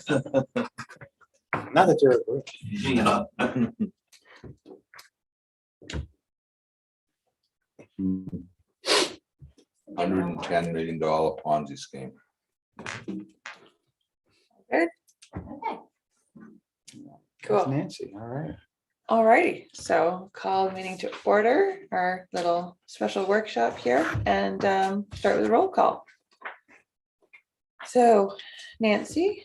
Not that you're a group. Yeah. $110 million Ponzi scheme. Okay. Cool. Nancy, all right. Alrighty, so call the meeting to order, our little special workshop here, and start with a roll call. So Nancy.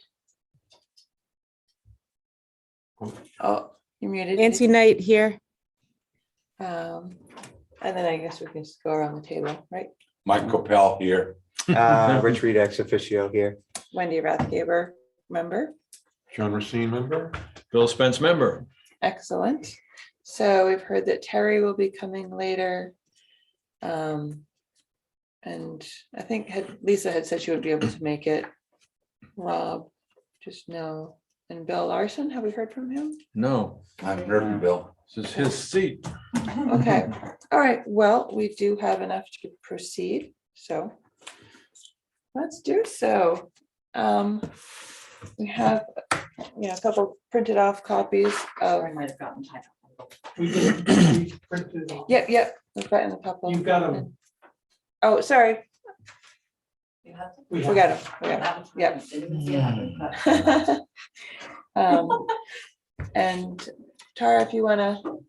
Oh, you're muted. Nancy Knight here. And then I guess we can just go around the table, right? Mike Capel here. Rich Reed ex officio here. Wendy Rathgaber, member. John Racine, member. Bill Spence, member. Excellent. So we've heard that Terry will be coming later. And I think Lisa had said she would be able to make it. Rob, just no. And Bill Larson, have we heard from him? No, I haven't heard from Bill. this is his seat. Okay, all right, well, we do have enough to proceed, so let's do so. We have, a couple printed off copies of. I might have gotten title. We printed. Yep, we've gotten a couple. You've got them. Oh, sorry, You have to- we got them, That was- Yep. Didn't see that, but- And Tara, if you want to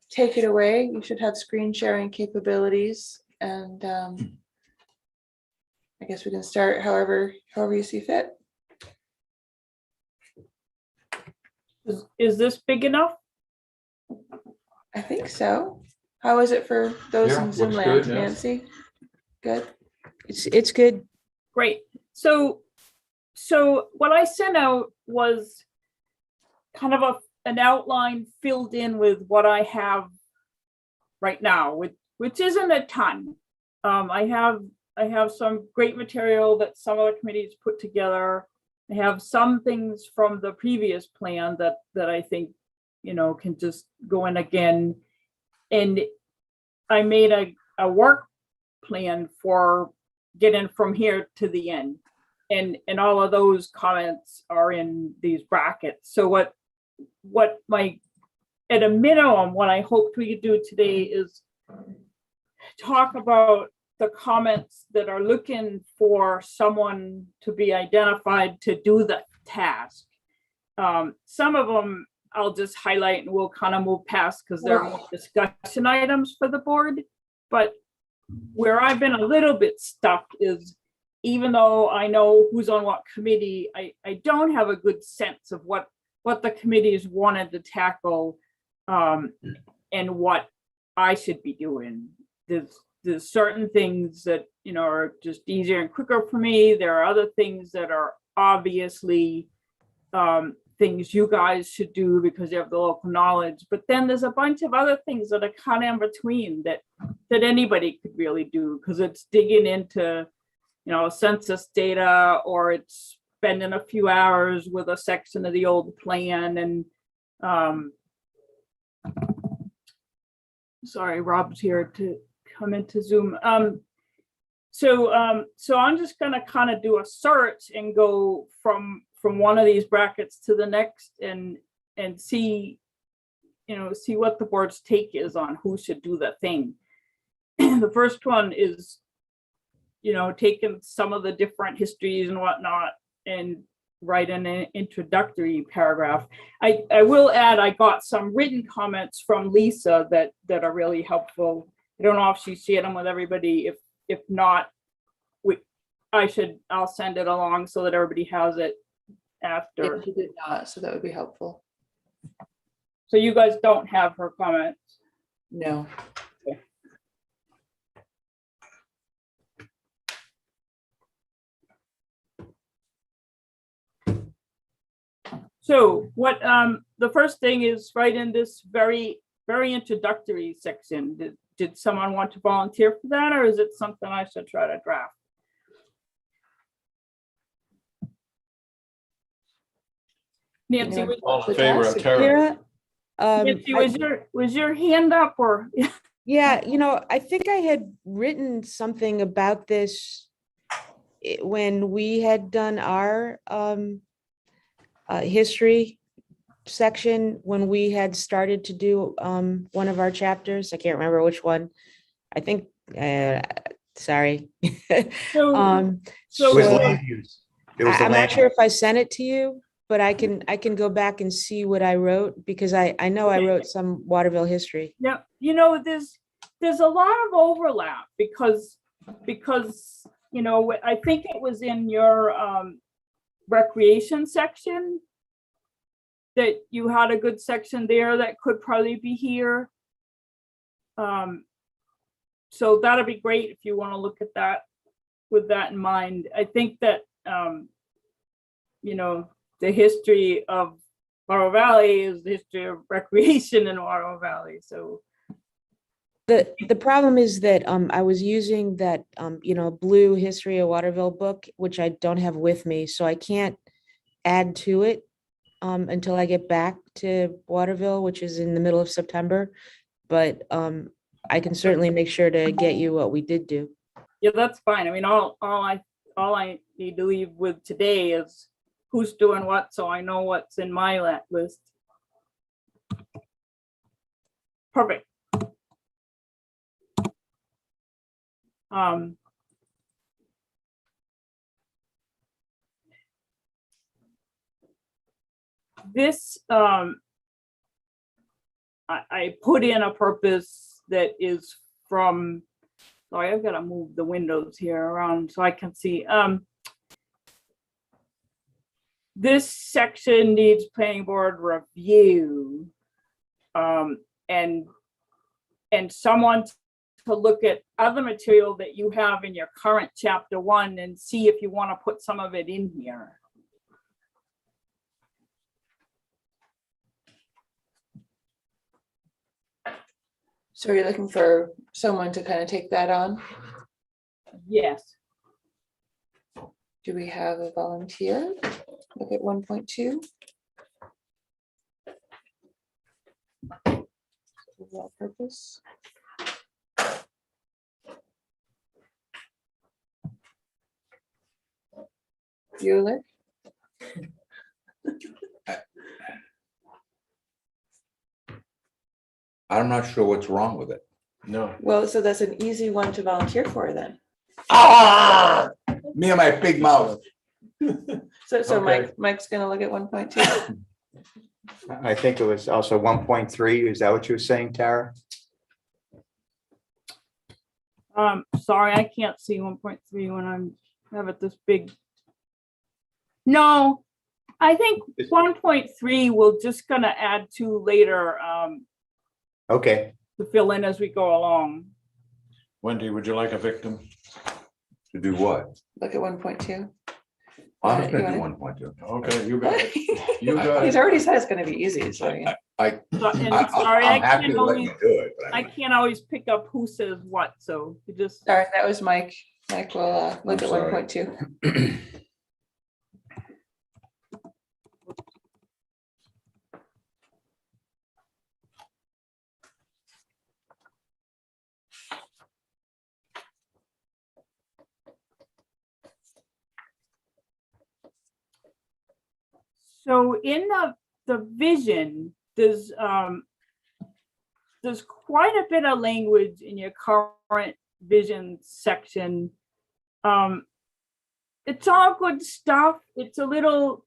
take it away, you should have screen sharing capabilities, and I guess we can start however you see fit. Is this big enough? I think so. How is it for those Yeah, in Zoom looks land, good, yeah. Nancy? Good. It's good. Great. So what I sent out was kind of an outline filled in with what I have right now, which isn't a ton. I have some great material that some other committees put together. I have some things from the previous plan that I think, can just go in again. And I made a work plan for getting from here to the end. And all of those comments are in these brackets. So what at a minimum, what I hoped we could do today is talk about the comments that are looking for someone to be identified to do the task. Some of them I'll just highlight and we'll kind of move past because they're more discussion items for the board. But where I've been a little bit stuck is, even though I know who's on what committee, I don't have a good sense of what the committees wanted to tackle and what I should be doing. There's certain things that, are just easier and quicker for me. There are other things that are obviously things you guys should do because you have the local knowledge. But then there's a bunch of other things that are kind of in between that anybody could really do, because it's digging into, census data, or it's spending a few hours with a section of the old plan. And sorry, Rob's here to come into Zoom. So I'm just gonna kind of do a search and go from one of these brackets to the next and see, see what the board's take is on who should do the thing. The first one is, taking some of the different histories and whatnot and write an introductory paragraph. I will add, I got some written comments from Lisa that are really helpful. I don't know if she shared them with everybody. If not, I'll send it along so that everybody has it after. If you did not, so that would be helpful. So you guys don't have her comments? No. Okay. So what the first thing is, right in this very, very introductory section, did someone want to volunteer for that, or is it something I should try to draft? Nancy, Anyone? All in favor of Tara? Nancy, was your hand up, or? Yeah, I think I had written something about this when we had done our history section when we had started to do one of our chapters. I can't remember which one. I think, sorry. So, It was So- land use. It was the I'm not land. sure if I sent it to you, but I can go back and see what I wrote because I know I wrote some Waterville history. yeah, there's a lot of overlap because, I think it was in your recreation section that you had a good section there that could probably be here. So that'd be great if you want to look at that with that in mind. I think that, the history of Waterville Valley is the history of recreation in Waterville Valley. So, The problem is that I was using that blue History of Waterville book, which I don't have with me, so I can't add to it until I get back to Waterville, which is in the middle of September. But I can certainly make sure to get you what we did do. yeah, that's fine. I mean, all I need to leave with today is who's doing what, so I know what's in my list. Perfect. This, I put in a purpose that is from, sorry, I've got to move the windows here around so I can see. This section needs planning board review. And someone to look at other material that you have in your current chapter 1 and see if you want to put some of it in here. So you're looking for someone to kind of take that on? Yes. Do we have a volunteer? Look at 1.2. Overall purpose. Bueller? I'm not sure what's wrong with it. No. Well, so that's an easy one to volunteer for then. Me and my big mouth. So Okay. Mike's gonna look at 1.2. I think it was also 1.3. Is that what you were saying, Tara? Sorry, I can't see 1.3 when I'm have it this big. No, I think 1.3 we're just gonna add to later Okay, to fill in as we go along. Wendy, would you like a victim? To do what? Look at 1.2. I'm You gonna do wanna- 1.2. Okay, you got it. You got He's it. already said it's gonna be easy, so yeah. I, So- and sorry, I'm happy can't to let always- you do it, but I can't always pick up who says what, so you just. All right, that was Mike. Mike will look I'm at sorry. 1.2. So in the vision, there's quite a bit of language in your current vision section. It's all good stuff. It's a little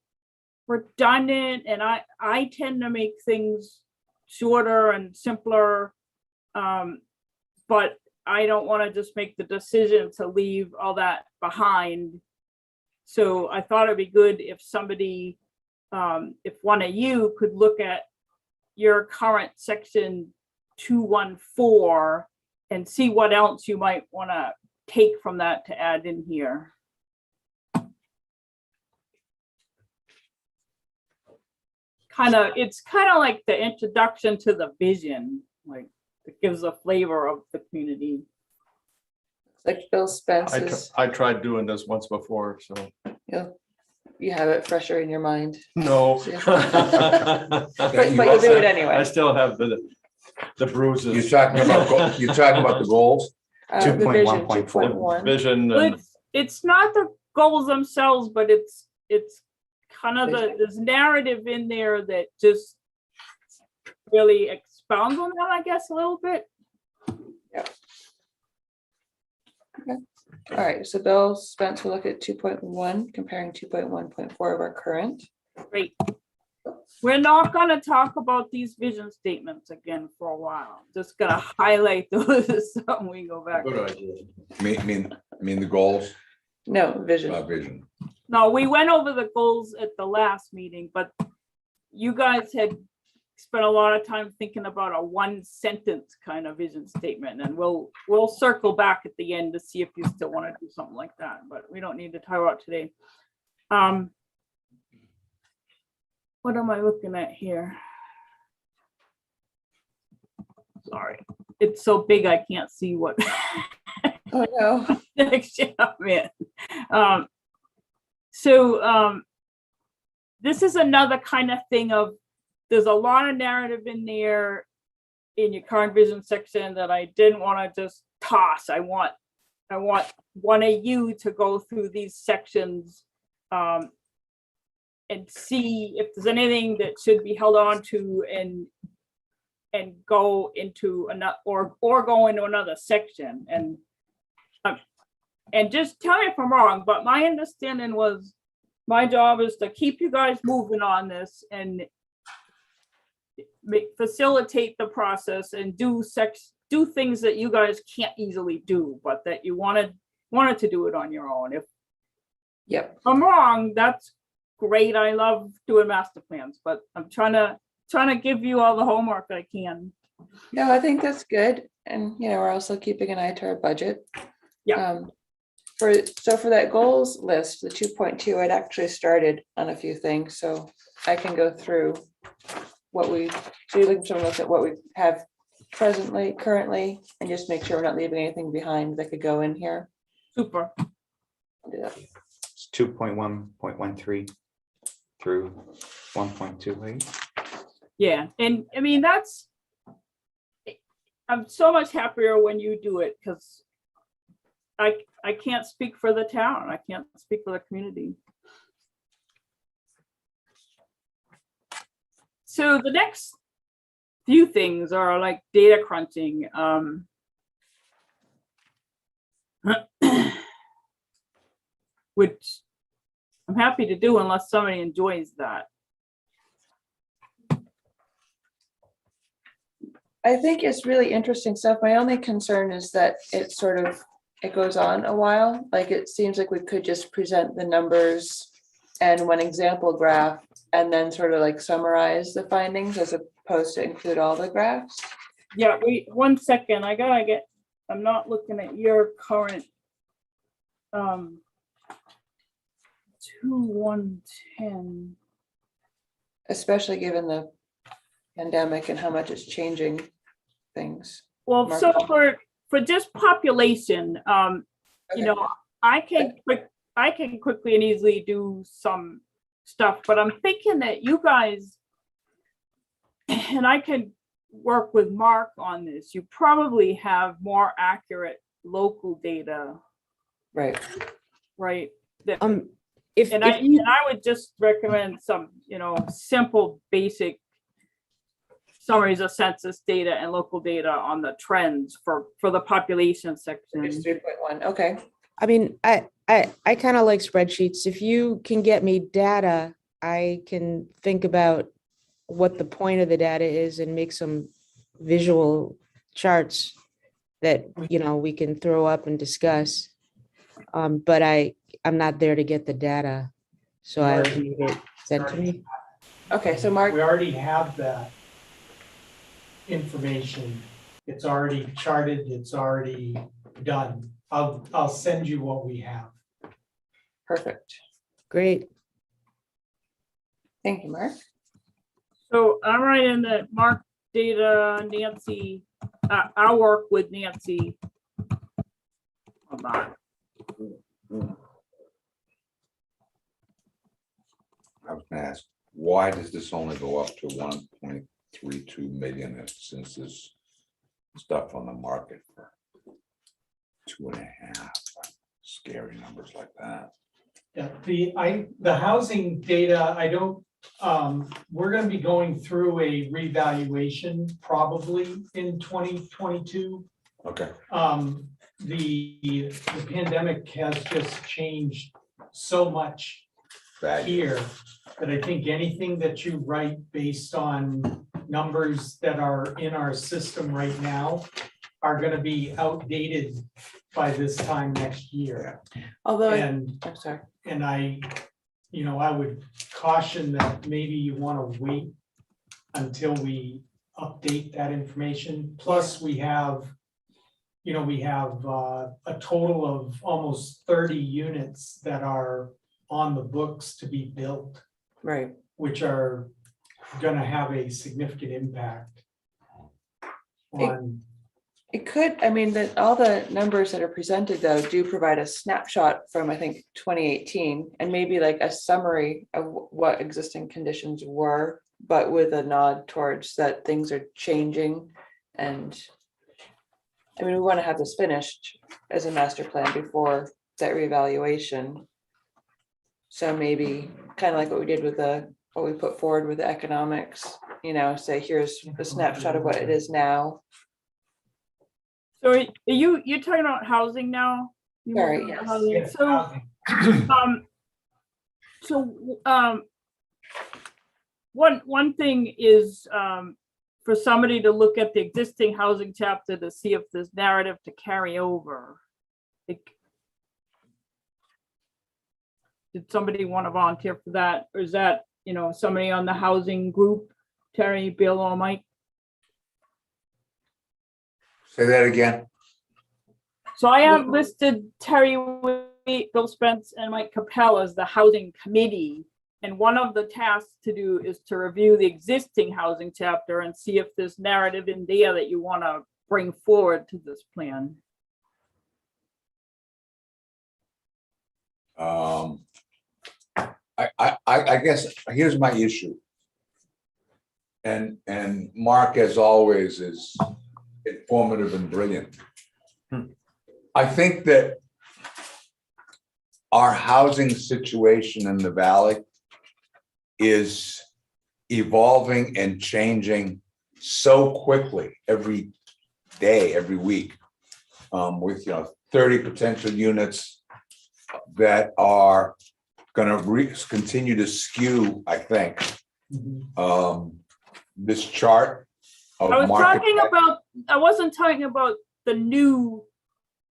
redundant, and I tend to make things shorter and simpler. But I don't want to just make the decision to leave all that behind. So I thought it'd be good if somebody, if one of you could look at your current section 214 and see what else you might want to take from that to add in here. It's kind of like the introduction to the vision, like it gives a flavor of the community. Like Bill Spence is, I tried doing this once before, so you have it fresher in your mind. no. But you'll do it I anyway. still have the bruises. you're talking about, you're talking about the goals? The vision 2.1.4. 2.1. Vision But and it's not the goals themselves, but it's kind of there's narrative in there that just really expounds on that, I guess, a little bit. All right, so Bill Spence will look at 2.1, comparing 2.1.4 of our current. Great. We're not gonna talk about these vision statements again for a while. Just gonna highlight those so we go back. Good idea. Mean the goals, No, vision. vision. No, we went over the goals at the last meeting, but you guys had spent a lot of time thinking about a one sentence kind of vision statement, and we'll circle back at the end to see if you still want to do something like that, but we don't need to talk about today. What am I looking at here? Sorry, it's so big I can't see what Oh, no. section I'm in. So this is another kind of thing of, there's a lot of narrative in there in your current vision section that I didn't want to just toss. I want one of you to go through these sections and see if there's anything that should be held on to and go into another or go into another section. And just tell me if I'm wrong, but my understanding was my job is to keep you guys moving on this and facilitate the process and do things that you guys can't easily do, but that you wanted to do it on your own. If Yep. I'm wrong, that's great. I love doing master plans, but I'm trying to give you all the homework I can. No, I think that's good. And, we're also keeping an eye to our budget. Yeah. For that goals list, the 2.2, I'd actually started on a few things, so I can go through so you're looking to look at what we have currently, and just make sure we're not leaving anything behind that could go in here. Super. I'll do that. It's 2.1.13 through 1.28. Yeah, and I mean, I'm so much happier when you do it, because I can't speak for the town. I can't speak for the community. So the next few things are like data crunching. Which I'm happy to do unless somebody enjoys that. I think it's really interesting stuff. My only concern is that it goes on a while. Like, it seems like we could just present the numbers and one example graph and then sort of like summarize the findings as opposed to include all the graphs. Yeah, wait 1 second. I'm not looking at your current 2.1.10. Especially given the pandemic and how much it's changing things. Well, so for just population, Okay. I can quickly and easily do some stuff, but I'm thinking that you guys, and I can work with Mark on this, you probably have more accurate local data, Right. right? If I you, would just recommend some, simple, basic summaries of census data and local data on the trends for the population section. It's 3.1. Okay. I mean, I kind of like spreadsheets. If you can get me data, I can think about what the point of the data is and make some visual charts that, we can throw up and discuss. But I'm not there to get the data, so I would need it sent to me. Okay. So Mark, We already have that information. It's already charted, it's already done. I'll send you what we have. perfect. Great. Thank you, Mark. So I'm writing that Mark data, Nancy, I'll work with Nancy. Hold on. I was gonna ask, why does this only go up to 1.32 million since there's stuff on the market for 2.5? Scary numbers like that. Yeah, the housing data, I don't, we're gonna be going through a revaluation probably in 2022. Okay, The pandemic has just changed so much bad. here that I think anything that you write based on numbers that are in our system right now are gonna be outdated by this time next year. Although, And I'm sorry. And I would caution that maybe you want to wait until we update that information. Plus, we have a total of almost 30 units that are on the books to be built, Right. which are gonna have a significant impact on, It could, I mean, that all the numbers that are presented though do provide a snapshot from, I think, 2018 and maybe like a summary of what existing conditions were, but with a nod towards that things are changing. And I mean, we want to have this finished as a master plan before that reevaluation. So maybe kind of like what we did with what we put forward with the economics, say, here's the snapshot of what it is now. So are you're talking about housing now? You Sorry, moved on to yes. housing. yes, So, one thing is, for somebody to look at the existing housing chapter to see if there's narrative to carry over. Did somebody want to volunteer for that? Or is that, somebody on the housing group, Terry, Bill, or Mike? Say that again. So I have listed Terry, Bill Spence, and Mike Capel as the housing committee. And one of the tasks to do is to review the existing housing chapter and see if there's narrative in there that you want to bring forward to this plan. I guess here's my issue. And Mark, as always, is informative and brilliant. I think that our housing situation in the valley is evolving and changing so quickly every day, every week, with 30 potential units that are going to continue to skew, I think, this chart of I market. wasn't talking about the new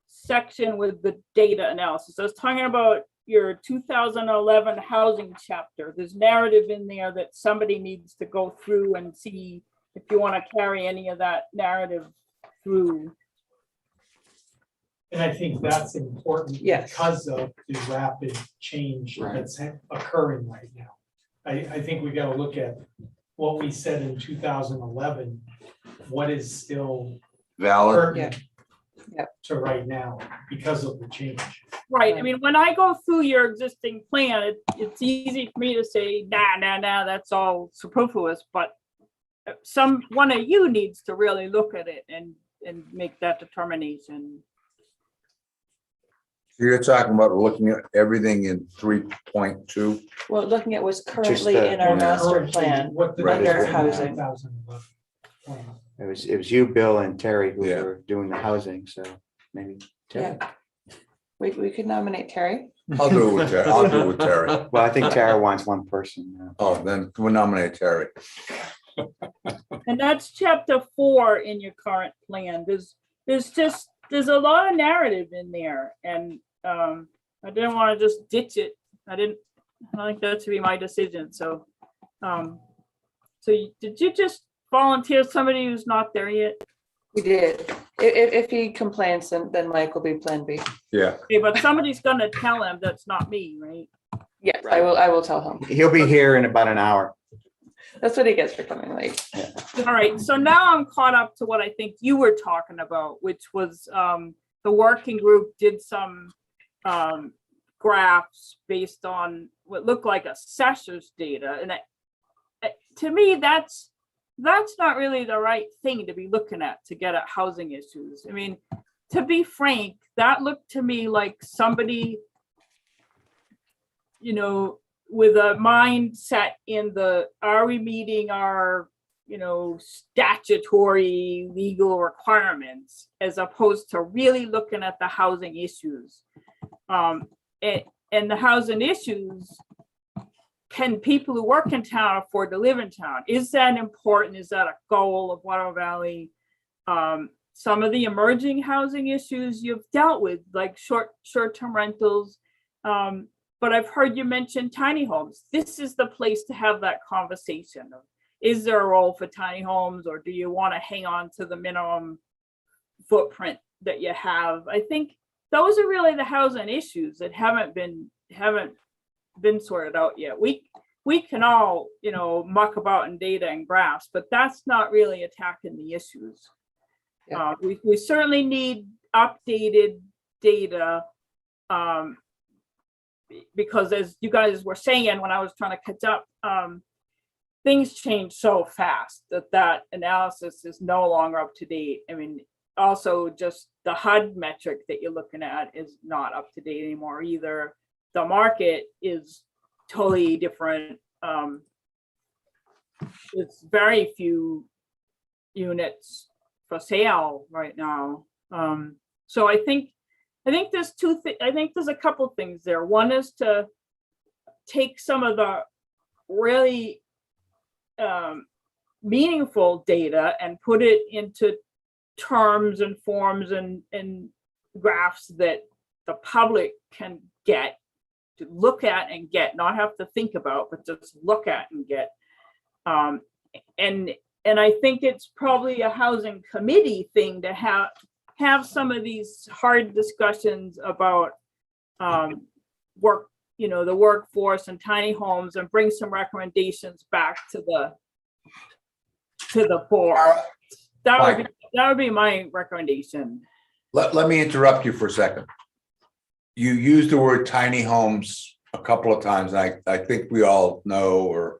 section with the data analysis. I was talking about your 2011 housing chapter. There's narrative in there that somebody needs to go through and see if you want to carry any of that narrative through. and I think that's important. Yes. Because of the rapid change Right. that's occurring right now. I think we gotta look at what we said in 2011, what is still Valid. pertinent Yeah. to right now because of the change. Right. I mean, when I go through your existing plan, it's easy for me to say, nah, that's all superfluous, but one of you needs to really look at it and make that determination. You're talking about looking at everything in 3.2. Well, looking at what's currently the- in our master Currently, plan. what the Right. Under numbers in housing. 2011 plan. It was you, Bill, and Terry who Yeah. were doing the housing, so maybe Terry. We could nominate Terry. I'll do it with Terry. I'll do it with Terry. Well, I think Tara wants one person. Oh, then we'll nominate Terry. And that's chapter 4 in your current plan. There's a lot of narrative in there, and I didn't want to just ditch it. I don't think that should be my decision. So, did you just volunteer somebody who's not there yet? We did. If he complains, then Mike will be plan B. Yeah. Okay, but somebody's gonna tell him that's not me, right? Yes, I will tell him. He'll be here in about an hour. That's what he gets for coming late. All right, so now I'm caught up to what I think you were talking about, which was the working group did some graphs based on what looked like assessors data. And to me, that's not really the right thing to be looking at to get at housing issues. I mean, to be frank, that looked to me like somebody you know, with a mindset in are we meeting our, statutory legal requirements as opposed to really looking at the housing issues. And the housing issues, can people who work in town afford to live in town? Is that important? Is that a goal of Water Valley? Some of the emerging housing issues you've dealt with, like short-term rentals. But I've heard you mention tiny homes. This is the place to have that conversation of, is there a role for tiny homes, or do you want to hang on to the minimum footprint that you have? I think those are really the housing issues that haven't been sorted out yet. We can all, muck about in data and graphs, but that's not really attacking the issues. Yeah. We certainly need updated data, because as you guys were saying, when I was trying to catch up, things change so fast that analysis is no longer up to date. I mean, also just the HUD metric that you're looking at is not up to date anymore either. The market is totally different. It's very few units for sale right now. So I think there's there's a couple things there. One is to take some of the really meaningful data and put it into terms and forms and graphs that the public can get to look at and get, not have to think about, but just look at and get. And I think it's probably a housing committee thing to have some of these hard discussions about work, the workforce and tiny homes, and bring some recommendations back to the board. That would be my recommendation. Let me interrupt you for a second. You used the word tiny homes a couple of times. I think we all know, or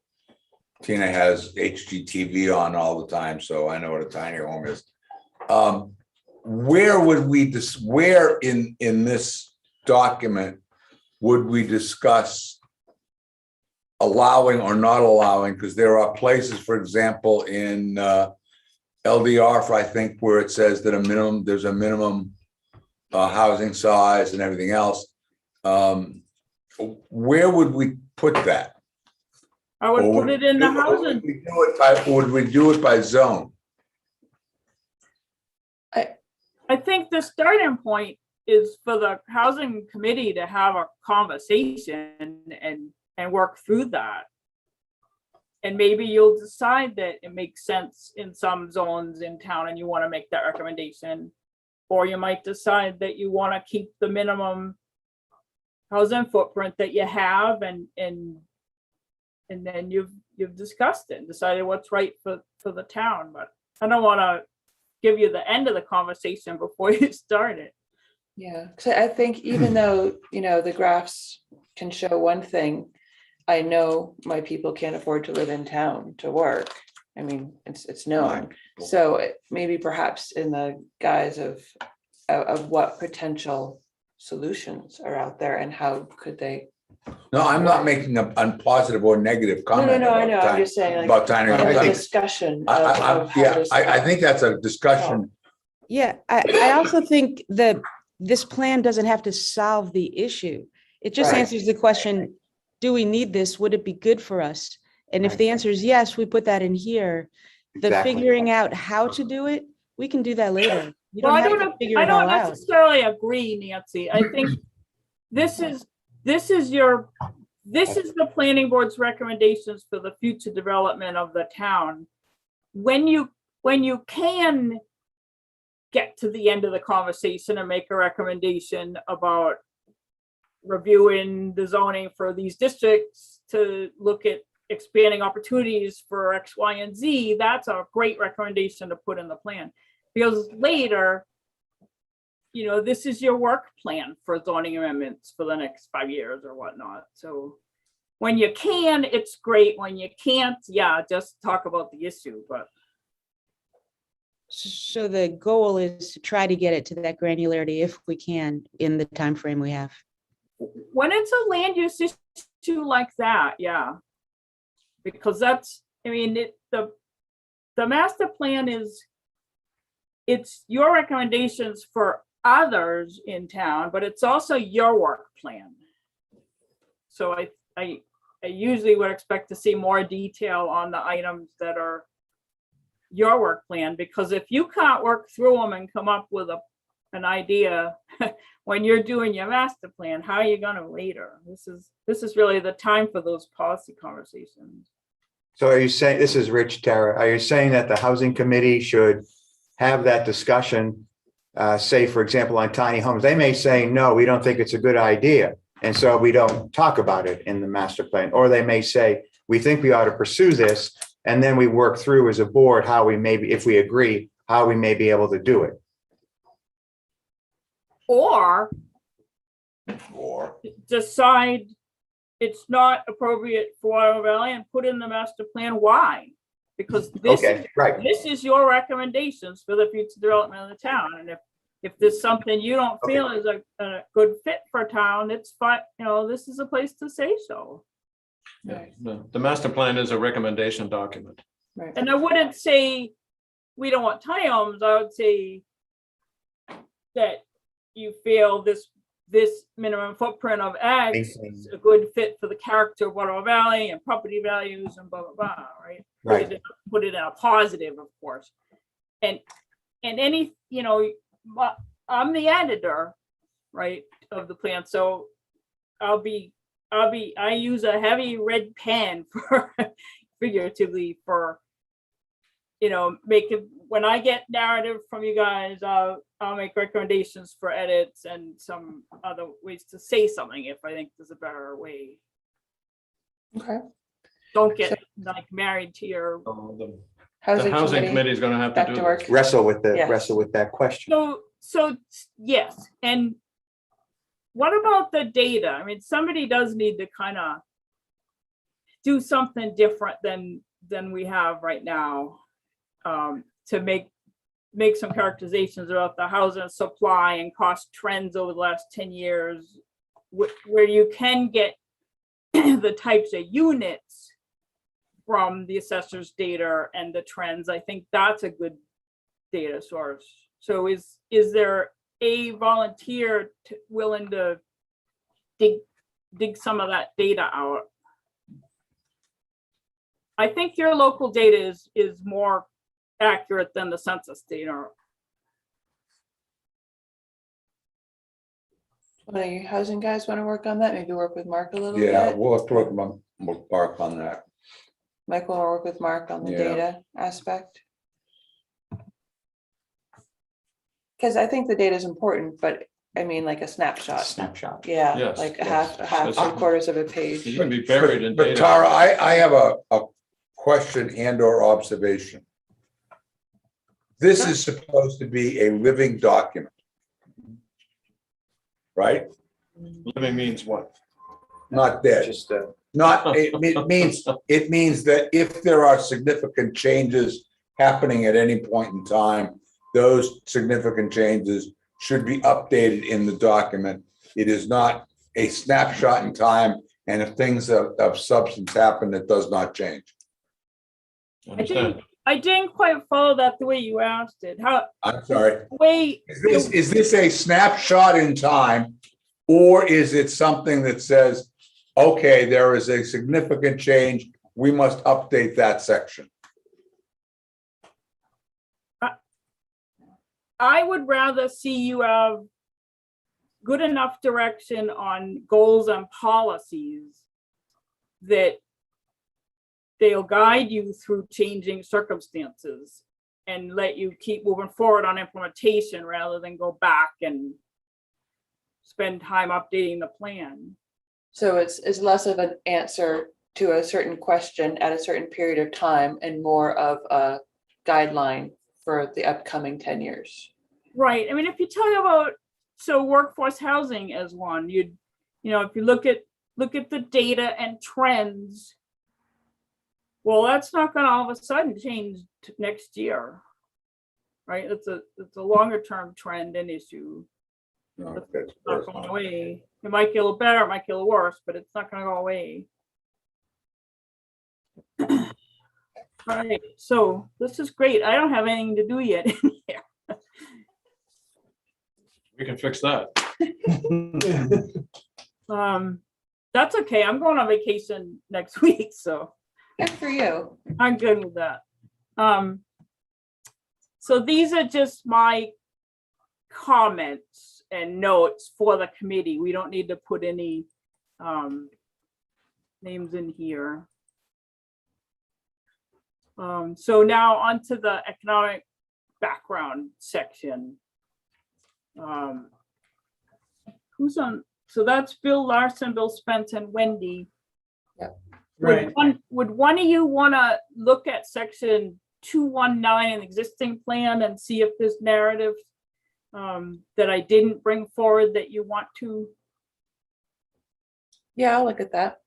Tina has HGTV on all the time, so I know what a tiny home is. Where would we where in this document would we discuss allowing or not allowing? Because there are places, for example, in LDR, I think, where it says that there's a minimum housing size and everything else. Where would we put that? I would put it in the housing. Would we do it by zone? I think the starting point is for the housing committee to have a conversation and work through that. And maybe you'll decide that it makes sense in some zones in town and you want to make that recommendation. Or you might decide that you want to keep the minimum housing footprint that you have, and then you've discussed it and decided what's right for the town. But I don't want to give you the end of the conversation before you start it. Yeah, because I think even though, the graphs can show one thing, I know my people can't afford to live in town to work. I mean, it's known. So maybe perhaps in the guise of what potential solutions are out there and how could they. No, I'm not making a positive or negative comment. No, I know. I'm just saying, about tiny homes. a discussion. I think that's a discussion. Yeah, I also think that this plan doesn't have to solve the issue. It just Right. answers the question, do we need this? Would it be good for us? And if the answer is yes, we put that in here. The Exactly. figuring out how to do it, we can do that later. You Well, don't have to figure I it all don't out. necessarily agree, Nancy. I think this is the planning board's recommendations for the future development of the town. When you can get to the end of the conversation and make a recommendation about reviewing the zoning for these districts to look at expanding opportunities for X, Y, and Z, that's a great recommendation to put in the plan. Because later, this is your work plan for zoning amendments for the next 5 years or whatnot. So when you can, it's great. When you can't, yeah, just talk about the issue. But So the goal is to try to get it to that granularity if we can in the time frame we have. when it's a land use issue like that, yeah. Because that's, I mean, the master plan is, it's your recommendations for others in town, but it's also your work plan. So I usually would expect to see more detail on the items that are your work plan, because if you can't work through them and come up with an idea when you're doing your master plan, how are you gonna later? This is really the time for those policy conversations. So are you saying, this is Rich, Tara, are you saying that the housing committee should have that discussion? Say, for example, on tiny homes, they may say, no, we don't think it's a good idea. And so we don't talk about it in the master plan, or they may say, we think we ought to pursue this. And then we work through as a board, how we maybe, if we agree, how we may be able to do it. Or Or, decide it's not appropriate for Water Valley and put in the master plan why. Because Okay, right. this is your recommendations for the future development of the town. And if there's something you don't feel is a good fit for town, it's fine, you know, this is a place to say so. Yeah, the master plan is a recommendation document. Right. And I wouldn't say we don't want tiny homes, I would say that you feel this minimum footprint of ag is a good fit for the character of Waterville Valley and property values and blah, blah, blah, right? Right. Put it in a positive, of course. And any, you know, I'm the editor, right, of the plan, so I use a heavy red pen for figuratively for, you know, when I get narrative from you guys, I'll make recommendations for edits and some other ways to say something if I think there's a better way. Okay. Don't get like married to your. The Housing housing committee, committee is gonna have to back do to this. work. Wrestle with Yes. that question. So yes, and what about the data? I mean, somebody does need to kind of do something different than we have right now, to make some characterizations about the housing supply and cost trends over the last 10 years, where you can get the types of units from the assessor's data and the trends. I think that's a good data source. So is there a volunteer willing to dig some of that data out? I think your local data is more accurate than the census data. One of you housing guys want to work on that? Maybe work with Mark a little bit? yeah, we'll have to work on that. Mike will work with Mark on the Yeah. data aspect. Because I think the data is important, but I mean, like a snapshot. Snapshot. Yeah, Yes, like a yes. half, That's- 3/4 of a page. You can be buried in But data. Tara, I have a question and or observation. This is supposed to be a living document. Right? Living means what? Not dead. Just, Not, it means that if there are significant changes happening at any point in time, those significant changes should be updated in the document. It is not a snapshot in time, and if things of substance happen, it does not change. Understand? I didn't quite follow that the way you asked it. How, I'm sorry. way, Is this a snapshot in time, or is it something that says, okay, there is a significant change, we must update that section? I would rather see you have good enough direction on goals and policies that they'll guide you through changing circumstances and let you keep moving forward on implementation rather than go back and spend time updating the plan. So it's less of an answer to a certain question at a certain period of time and more of a guideline for the upcoming 10 years. Right. I mean, if you talk about, so workforce housing as one, you know, if you look at the data and trends, well, that's not going to all of a sudden change next year, right? It's a longer term trend and issue. No, It's that's not going away. It might get a little better, it might get a little worse, but it's not gonna go away. All right, so this is great. I don't have anything to do yet in here. We can fix that. That's okay. I'm going on vacation next week, so Good for you. I'm good with that. So these are just my comments and notes for the committee. We don't need to put any names in here. So now onto the economic background section. Who's on? So that's Bill Larson, Bill Spence, and Wendy. Right. Would one of you want to look at section 219 in the existing plan and see if there's narrative that I didn't bring forward that you want to? Yeah, I'll look at that.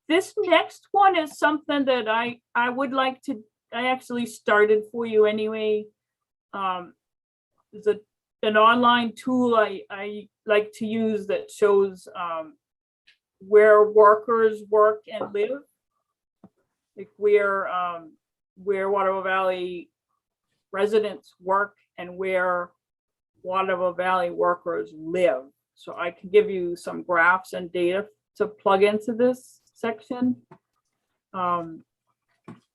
This next one is something that I would like to, I actually started for you anyway. There's an online tool I like to use that shows where workers work and live. Like where Waterville Valley residents work and where Waterville Valley workers live. So I can give you some graphs and data to plug into this section.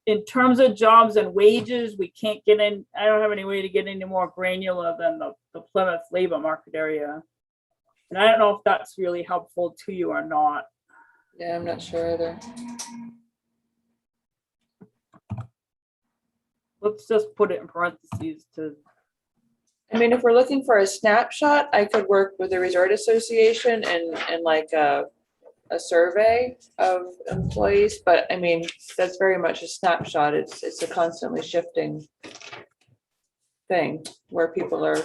In terms of jobs and wages, we can't get in, I don't have any way to get any more granular than the Plymouth labor market area. And I don't know if that's really helpful to you or not. Yeah, I'm not sure either. Let's just put it in parentheses to, I mean, if we're looking for a snapshot, I could work with the Resort Association and like a survey of employees, but I mean, that's very much a snapshot. It's a constantly shifting thing where people are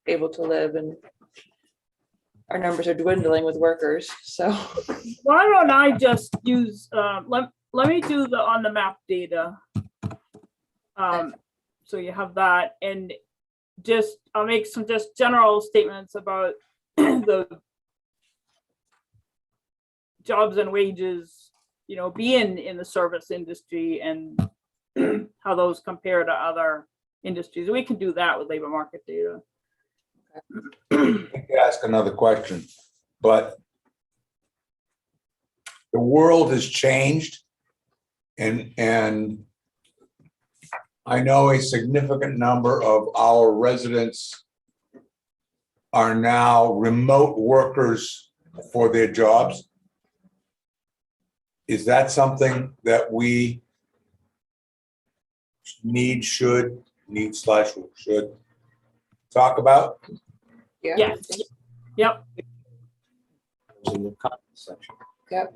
able to live, and our numbers are dwindling with workers, so. why don't I just use, let me do the on the map data. So you have that, and just, I'll make some just general statements about the jobs and wages, you know, being in the service industry and how those compare to other industries. We can do that with labor market data. I could ask another question, but the world has changed, and I know a significant number of our residents are now remote workers for their jobs. Is that something that we should talk about? Yeah. Yes. Yep. In the comment section. Yep.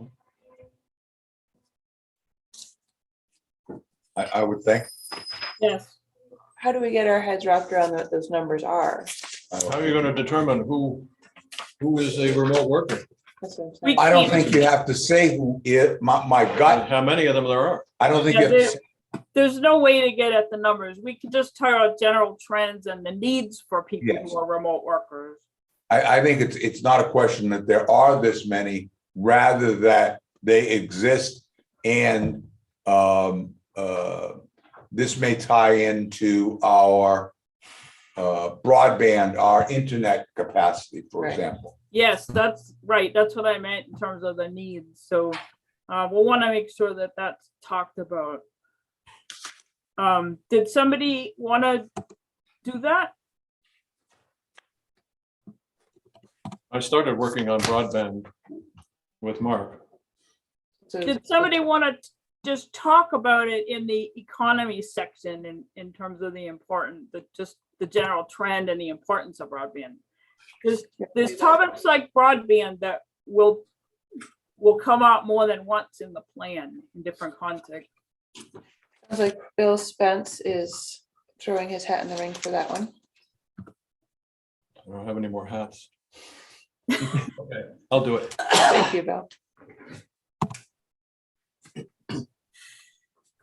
I would think. Yes. How do we get our heads wrapped around what those numbers are? How are you gonna determine who is a remote worker? That's what I'm We saying. I don't think you have to say who is, my gut, How many of them there are? I don't think you Yeah, have to say. there's no way to get at the numbers. We can just talk about general trends and the needs for people Yes. who are remote workers. I think it's not a question that there are this many, rather that they exist, and this may tie into our broadband, our internet capacity, for Right. example. Yes, that's right. That's what I meant in terms of the needs. So we'll want to make sure that that's talked about. Did somebody want to do that? I started working on broadband with Mark. So Did somebody want to just talk about it in the economy section in terms of the just the general trend and the importance of broadband? There's topics like broadband that will come out more than once in the plan in different contexts. Sounds like Bill Spence is throwing his hat in the ring for that one. I don't have any more hats. Okay, I'll do it. Thank you, Bill.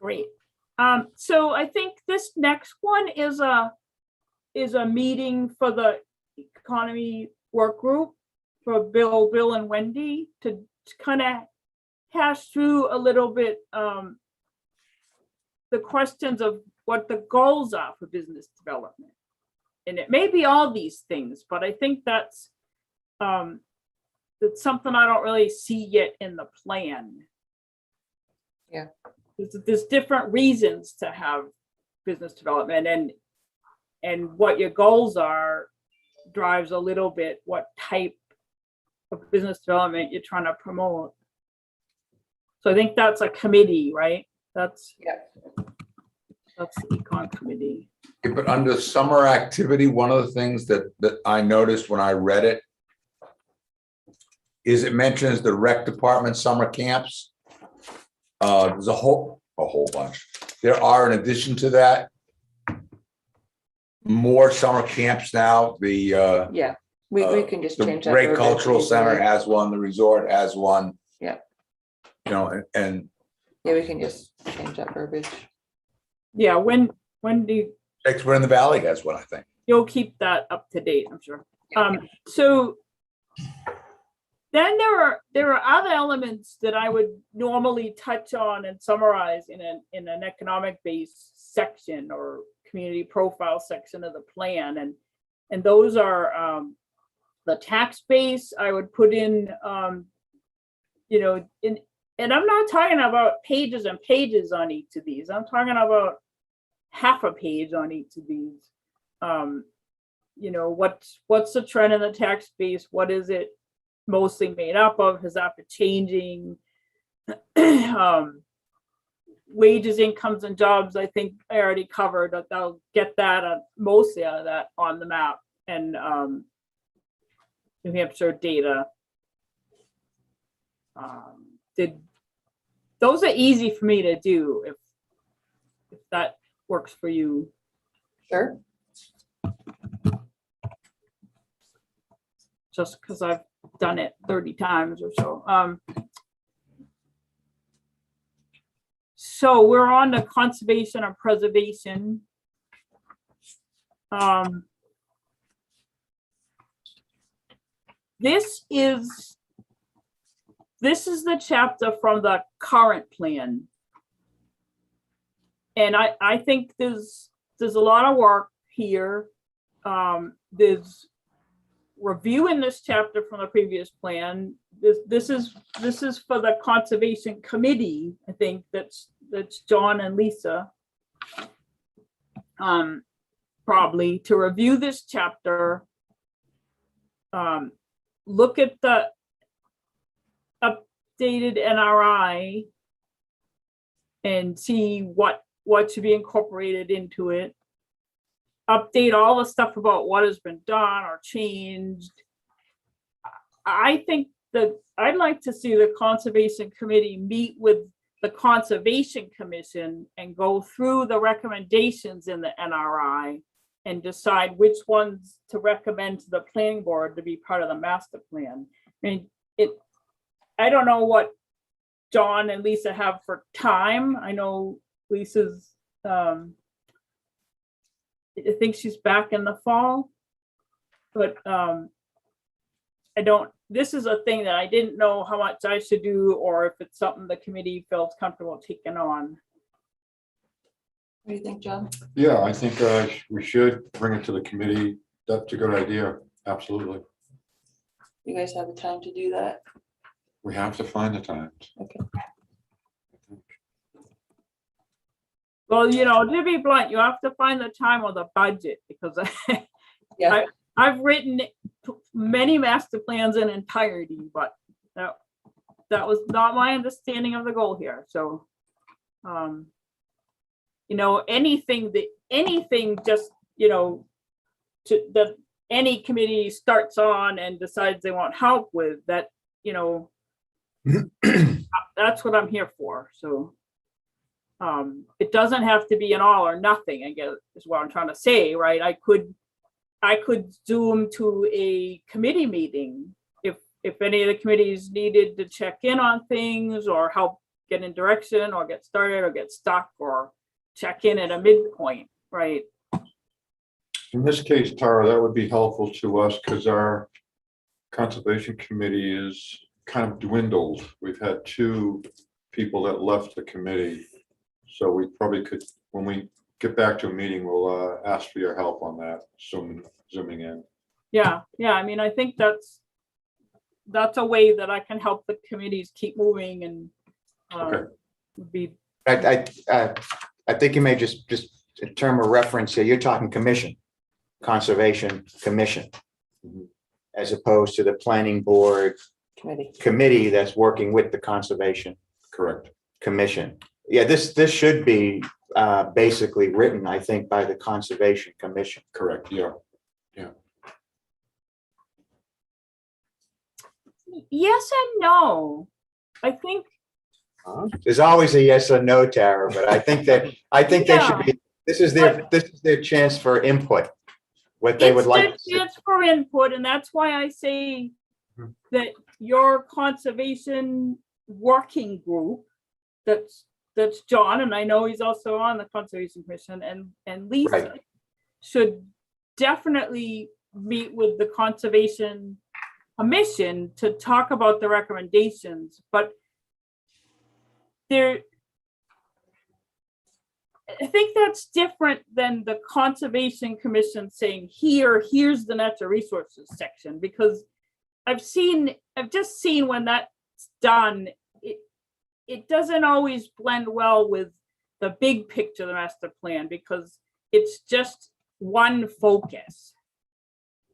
Great. So I think this next one is a meeting for the economy work group for Bill and Wendy to kind of hash through a little bit the questions of what the goals are for business development. And it may be all these things, but I think that's something I don't really see yet in the plan. Yeah. There's different reasons to have business development, and what your goals are drives a little bit what type of business development you're trying to promote. So I think that's a committee, right? That's the econ committee. Yeah, but under summer activity, one of the things that I noticed when I read it is it mentions the rec department summer camps. There's a whole bunch. There are, in addition to that, more summer camps now. The Yeah, we can just the change that. Ray verbiage Cultural Center easily. has one, the resort has one. Yeah. You know, and Yeah, we can just change that verbiage. Yeah, when do you, Expert in the Valley has one, I think. you'll keep that up to date, I'm sure. So then there are other elements that I would normally touch on and summarize in an economic based section or community profile section of the plan, and those are the tax base. I would put in and I'm not talking about pages and pages on each of these. I'm talking about half a page on each of these. What's the trend in the tax base? What is it mostly made up of? Has that been changing? Wages, incomes, and jobs, I think I already covered. I'll get that mostly out of that on the map, and New Hampshire data. Those are easy for me to do if that works for you. Sure. Just because I've done it 30 times or so. So we're on to conservation and preservation. This is the chapter from the current plan. And I think there's a lot of work here. There's review in this chapter from the previous plan. This is for the conservation committee. I think that's John and Lisa. Probably to review this chapter. Look at the updated NRI and see what should be incorporated into it. Update all the stuff about what has been done or changed. I think that I'd like to see the Conservation Committee meet with the Conservation Commission and go through the recommendations in the NRI and decide which ones to recommend to the planning board to be part of the master plan. I mean, I don't know what John and Lisa have for time. I know Lisa's I think she's back in the fall, but this is a thing that I didn't know how much I should do or if it's something the committee felt comfortable taking on. What do you think, John? Yeah, I think we should bring it to the committee. That's a good idea. Absolutely. You guys have the time to do that? We have to find the time. Okay. Well, to be blunt, you have to find the time on the budget because Yeah. I've written many master plans in entirety, but that was not my understanding of the goal here. So, anything just, that any committee starts on and decides they want help with that, that's what I'm here for. So, it doesn't have to be an all or nothing, I guess is what I'm trying to say, right? I could Zoom to a committee meeting if any of the committees needed to check in on things or help get in direction or get started or get stuck or check in at a midpoint, right? In this case, Tara, that would be helpful to us because our conservation committee is kind of dwindled. We've had 2 people that left the committee. So we probably could, when we get back to a meeting, we'll ask for your help on that, zooming in. Yeah, I mean, I think that's a way that I can help the committees keep moving and Okay. would be, I think you may just in term of reference here, you're talking commission, conservation commission, Mhm. as opposed to the planning board committee that's working with the conservation Correct. commission. Yeah, this should be basically written, I think, by the conservation commission. Correct. Yeah. yes and no. I think, There's always a yes or no, Tara, but I think they should be, this is their chance for input, what they would it's like. their chance for input, and that's why I say that your conservation working group, that's John, and I know he's also on the Conservation Commission, and Lisa Right. should definitely meet with the Conservation Commission to talk about the recommendations, but I think that's different than the Conservation Commission saying, here's the natural resources section, because I've just seen when that's done, it doesn't always blend well with the big picture of the master plan, because it's just one focus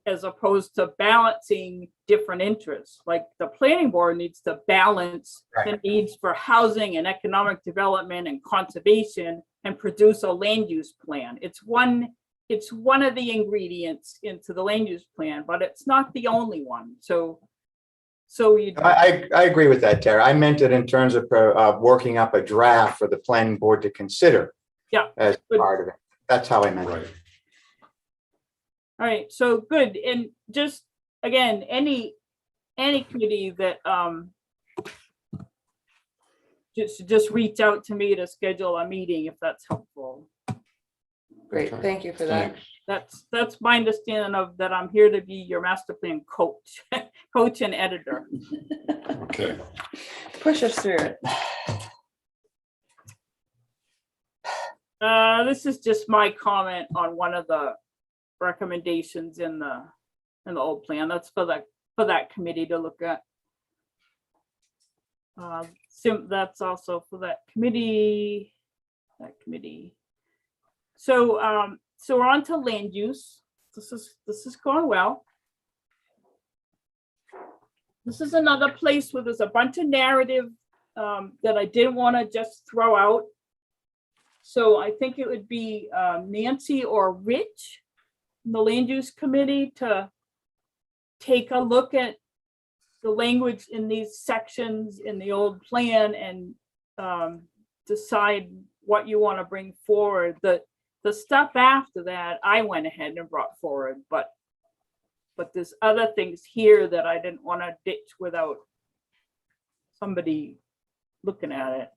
as opposed to balancing different interests. Like the planning board needs to balance the needs for housing and economic development and conservation and produce a land use plan. It's one of the ingredients into the land use plan, but it's not the only one. So you. I agree with that, Tara. I meant it in terms of working up a draft for the planning board to consider. Yeah. As part of it. That's how I meant it. Right. All right, so good. And just again, any committee that just reach out to me to schedule a meeting if that's helpful. Great, Okay. thank you for that. Thanks. That's my understanding of that. I'm here to be your master plan coach, coach and editor. Okay. Push us through it. This is just my comment on one of the recommendations in the old plan. That's for that committee to look at. That's also for that committee. So we're on to land use. This is going well. This is another place where there's a bunch of narrative that I didn't want to just throw out. So I think it would be Nancy or Rich in the land use committee to take a look at the language in these sections in the old plan and decide what you want to bring forward. The stuff after that, I went ahead and brought forward, but there's other things here that I didn't want to ditch without somebody looking at it.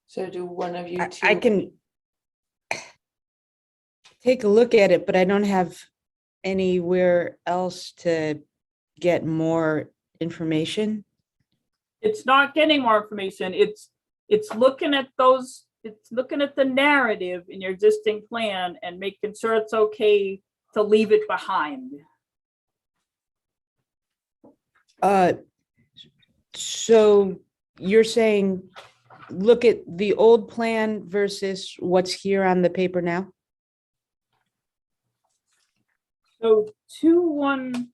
So do one of you two? I can take a look at it, but I don't have anywhere else to get more information. It's not getting more information. It's looking at those, it's looking at the narrative in your existing plan and making sure it's okay to leave it behind. So you're saying, look at the old plan versus what's here on the paper now? So 2-1.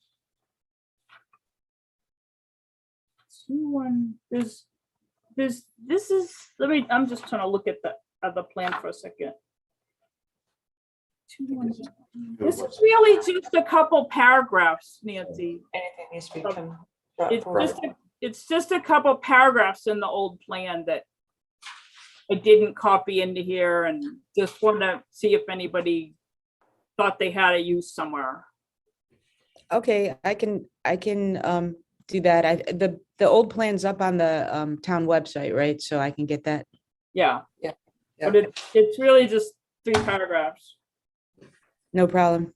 This is, I'm just trying to look at the other plan for a second. 2-1. This is really just a couple paragraphs, Nancy. Anything needs to become brought forward. It's just a couple paragraphs in the old plan that I didn't copy into here and just wanted to see if anybody thought they had a use somewhere. Okay, I can do that. The old plan's up on the town website, right? So I can get that. Yeah. Yeah. But it's really just 3 paragraphs. No problem.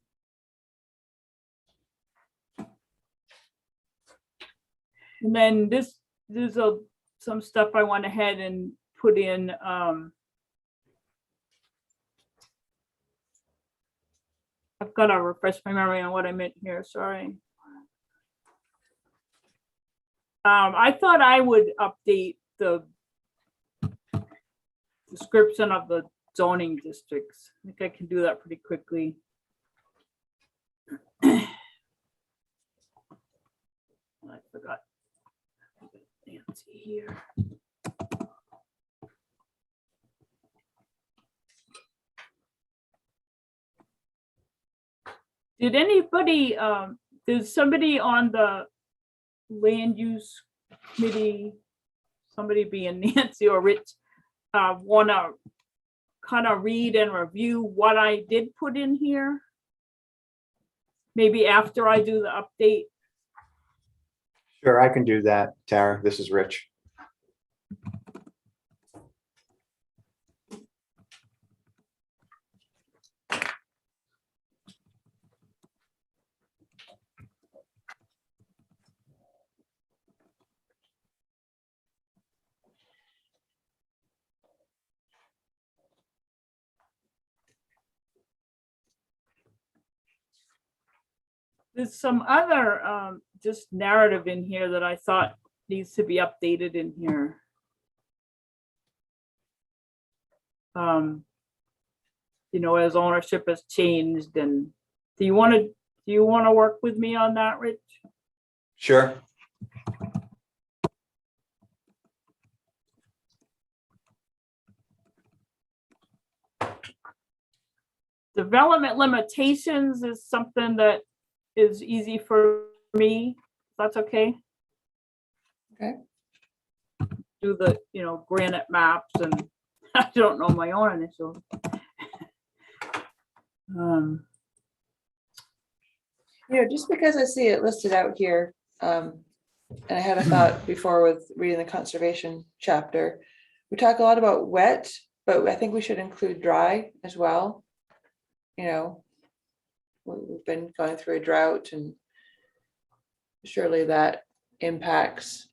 And then there's some stuff I went ahead and put in, I've got to refresh my memory on what I meant here, sorry. I thought I would update the description of the zoning districts. I think I can do that pretty quickly. I forgot. Nancy here. Did anybody, did somebody on the land use committee, somebody being Nancy or Rich, want to kind of read and review what I did put in here? Maybe after I do the update. Sure, I can do that, Tara. This is Rich. There's some other just narrative in here that I thought needs to be updated in here. You know, as ownership has changed, and do you want to work with me on that, Rich? Sure. Development limitations is something that is easy for me. That's okay. Okay. Do the, granite maps, and I don't know my own initials. Just because I see it listed out here, and I had a thought before with reading the conservation chapter, we talk a lot about wet, but I think we should include dry as well. We've been going through a drought, and surely that impacts,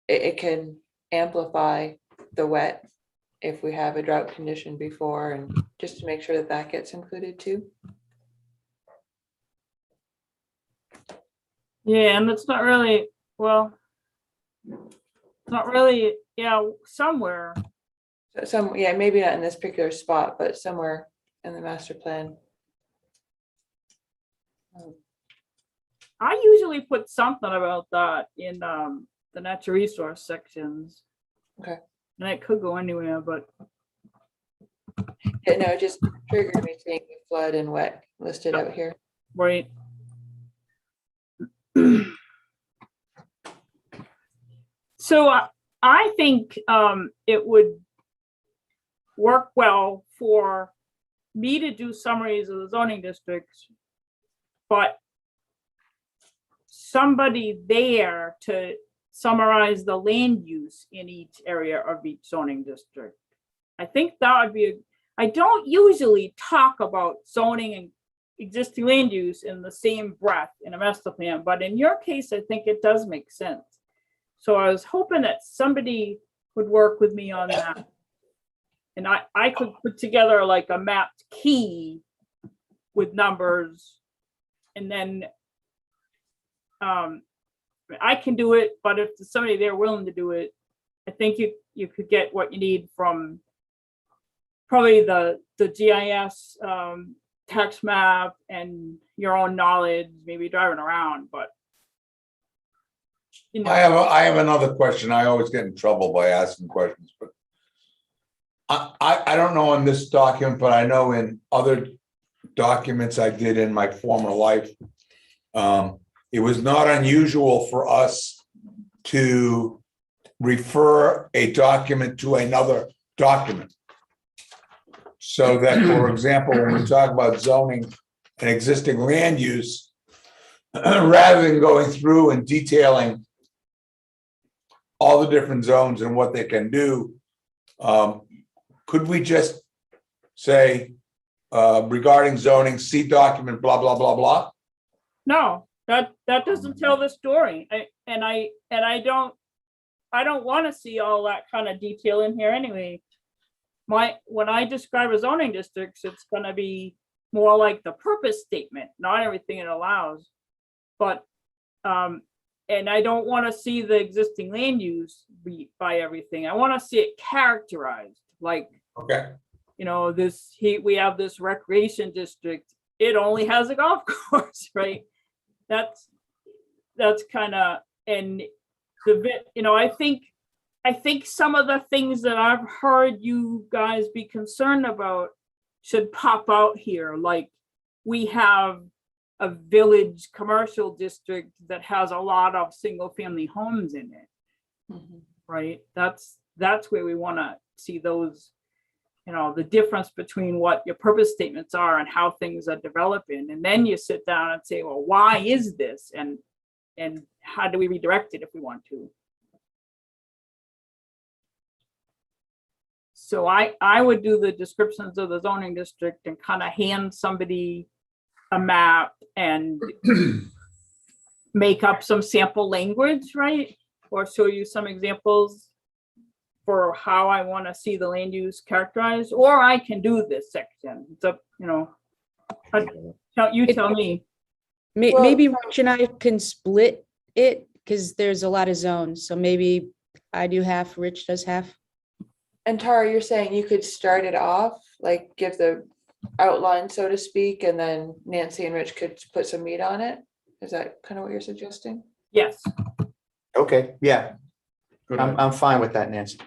it can amplify the wet if we have a drought condition before, and just to make sure that that gets included too. Yeah, and it's not really, well, it's not really, somewhere. Maybe not in this particular spot, but somewhere in the master plan. I usually put something about that in the natural resource sections. Okay. And it could go anywhere, but Yeah, no, it just triggered me seeing flood and wet listed out here. right. So I think it would work well for me to do summaries of the zoning districts, but somebody there to summarize the land use in each area of each zoning district. I think that would be, I don't usually talk about zoning and existing land use in the same breath in a master plan, but in your case, I think it does make sense. So I was hoping that somebody would work with me on that. And I could put together like a mapped key with numbers, and then I can do it, but if there's somebody there willing to do it, I think you could get what you need from probably the GIS tax map and your own knowledge, maybe driving around, but I have another question. I always get in trouble by asking questions, but I don't know on this document, but I know in other documents I did in my former life, it was not unusual for us to refer a document to another document. So that, for example, when we talk about zoning and existing land use, rather than going through and detailing all the different zones and what they can do, could we just say, regarding zoning, see document, blah, blah, blah, blah? No, that doesn't tell the story. I don't want to see all that kind of detail in here anyway. When I describe a zoning districts, it's gonna be more like the purpose statement, not everything it allows. But, and I don't want to see the existing land use by everything. I want to see it characterized, like, Okay. you know, we have this recreation district. It only has a golf course, right? That's kind of, and the bit, you know, I think some of the things that I've heard you guys be concerned about should pop out here. Like, we have a village commercial district that has a lot of single family homes in it, right? That's where we want to see those, you know, the difference between what your purpose statements are and how things are developing. And then you sit down and say, well, why is this? And how do we redirect it if we want to? So I would do the descriptions of the zoning district and kind of hand somebody a map and make up some sample language, right? Or show you some examples for how I want to see the land use characterized, or I can do this section. It's up, you know, you tell me. Well- Maybe Rich and I can split it because there's a lot of zones. So maybe I do half, Rich does half. And Tara, you're saying you could start it off, like give the outline, so to speak, and then Nancy and Rich could put some meat on it? Is that kind of what you're suggesting? Yes. Okay, yeah, Good I'm fine with that, Nancy.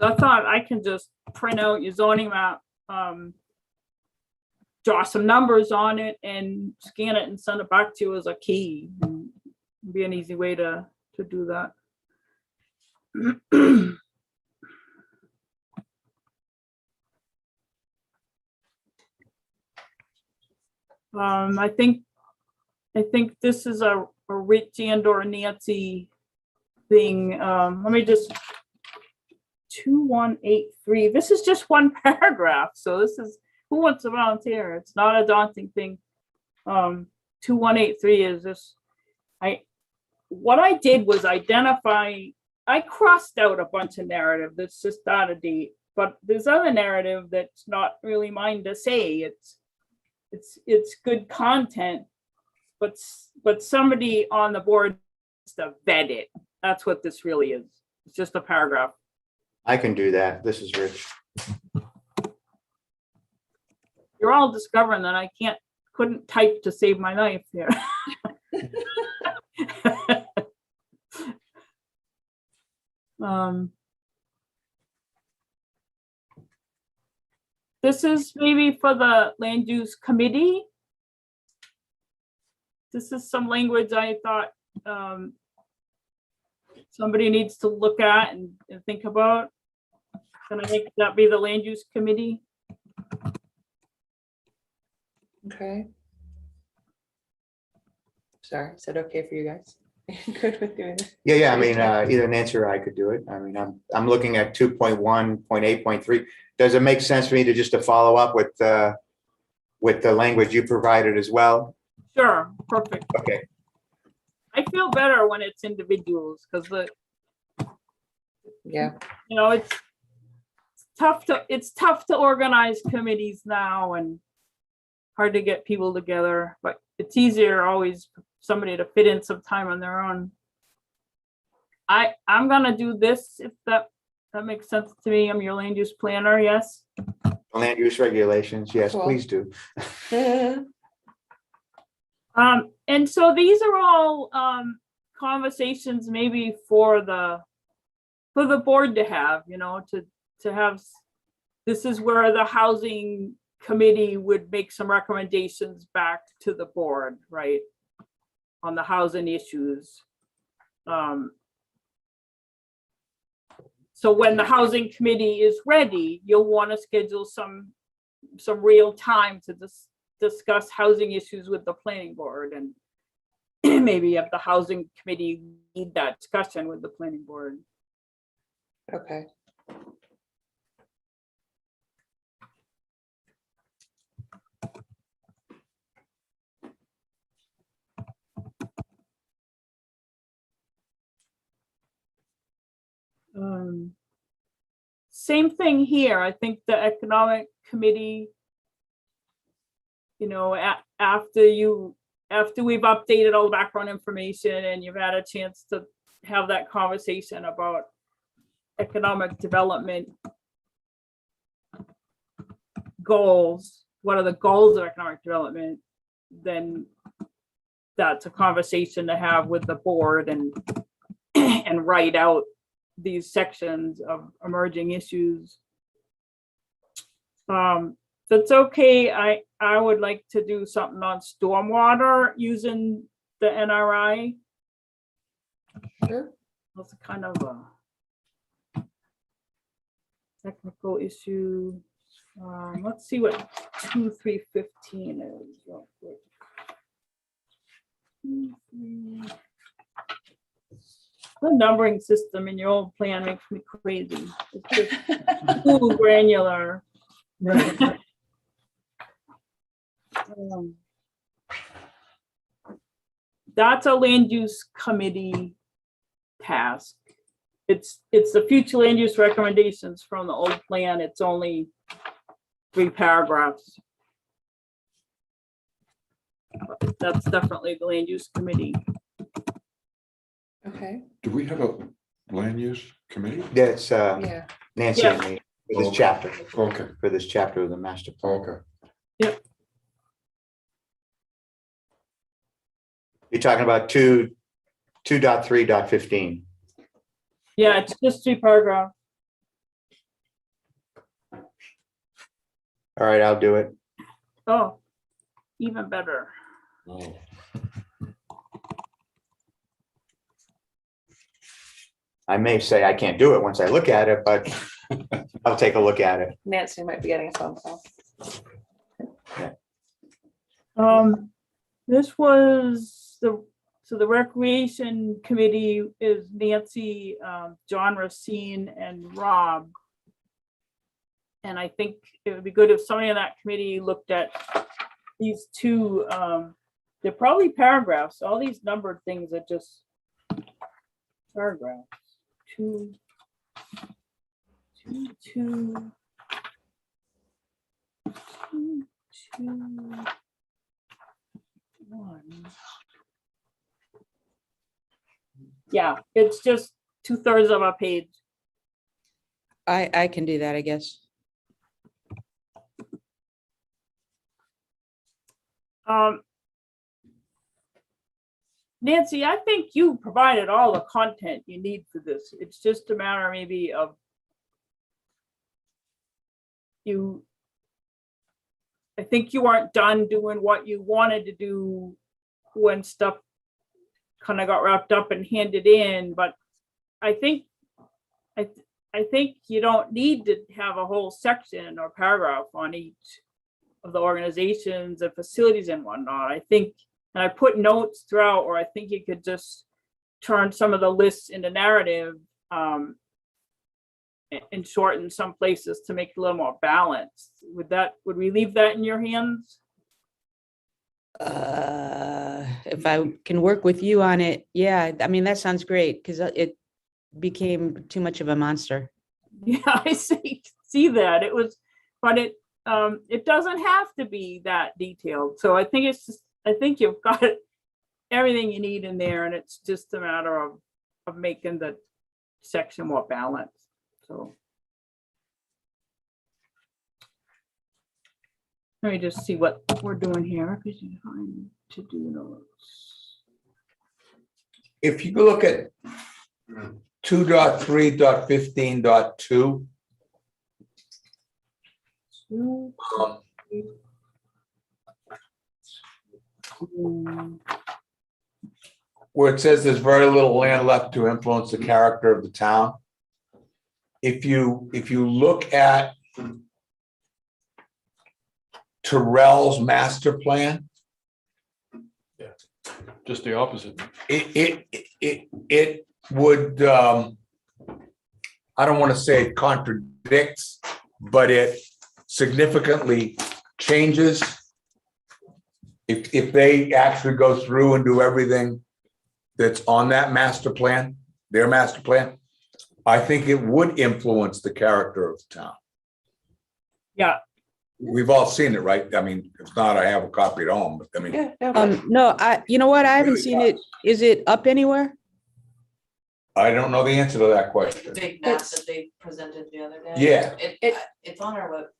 So I thought I can just print out your zoning map, draw some numbers on it and scan it and send it back to you as a key. And it'd be an easy way to do that. I think this is a Rich and or Nancy thing. Let me just 2183. This is just one paragraph. So this is who wants to volunteer. It's not a daunting thing. 2183 is this. What I did was identify, I crossed out a bunch of narrative that's just out of date, but there's other narrative that's not really mine to say. It's good content, but somebody on the board needs to vet it. That's what this really is. It's just a paragraph. I can do that. This is Rich. You're all discovering that I couldn't type to save my life here. This is maybe for the land use committee. This is some language I thought somebody needs to look at and think about. Can I make that be the land use committee? Okay. Sorry, is that okay for you guys? Good with doing that? Yeah, I mean, either Nancy or I could do it. I mean, I'm looking at 2.1.8.3. Does it make sense for me to just to follow up with the language you provided as well? Sure, perfect. Okay, I feel better when it's individuals because Yeah, you know, it's tough to organize committees now and hard to get people together, but it's easier always for somebody to fit in some time on their own. I'm gonna do this if that makes sense to me. I'm your land use planner, yes. land use regulations, yes, Cool. please do. And so these are all conversations maybe for the board to have, you know, to have. This is where the housing committee would make some recommendations back to the board, right? on the housing issues. So when the housing committee is ready, you'll want to schedule some real time to discuss housing issues with the planning board, and maybe have the housing committee lead that discussion with the planning board. Okay. Same thing here. I think the economic committee, you know, after we've updated all the background information and you've had a chance to have that conversation about economic development goals, what are the goals of economic development, then that's a conversation to have with the board and write out these sections of emerging issues. That's okay. I would like to do something on stormwater using the NRI. Sure. That's kind of a technical issue. Let's see what 2315 is real quick. 23. The numbering system in your old plan makes me crazy. It's just too granular. That's a land use committee task. It's the future land use recommendations from the old plan. It's only 3 paragraphs. That's definitely the land use committee. Okay, Do we have a land use committee? That's yeah. Nancy Yeah. and me for this chapter, Okay, for this chapter of the master plan. okay. You're talking about 2.3.15. Yeah, it's just 3 paragraphs. All right, I'll do it. Oh, even better. Oh. I may say I can't do it once I look at it, but I'll take a look at it. Nancy might be getting a phone call. This was the recreation committee is Nancy, John Racine, and Rob. And I think it would be good if somebody on that committee looked at these 2, they're probably paragraphs. All these numbered things are just paragraphs. 2, 2, 2, 2, 2, 1. Yeah, it's just 2/3 of a page. I can do that, I guess. Nancy, I think you provided all the content you need for this. It's just a matter maybe of I think you aren't done doing what you wanted to do when stuff kind of got wrapped up and handed in, but I think you don't need to have a whole section or paragraph on each of the organizations and facilities and whatnot. I think, and I put notes throughout, or I think you could just turn some of the lists into narrative and shorten some places to make it a little more balanced. Would we leave that in your hands? If I can work with you on it, yeah, I mean, that sounds great, because it became too much of a monster. Yeah, I see that. But it doesn't have to be that detailed. So I think I think you've got everything you need in there, and it's just a matter of making the section more balanced. So let me just see what we're doing here. To do notes. If you look at 2.3.15.2, where it says there's very little land left to influence the character of the town. If you look at Terrell's master plan, Just the opposite. it would, I don't want to say it contradicts, but it significantly changes. If they actually go through and do everything that's on that master plan, their master plan, I think it would influence the character of the town. Yeah, We've all seen it, right? I mean, if not, I have a copy at home, but I mean, Yeah, no, but No, you know what? I haven't Really seen it. Is it up anywhere? I don't know the answer to that The question. big map It's- that they presented the other day. Yeah. It's on our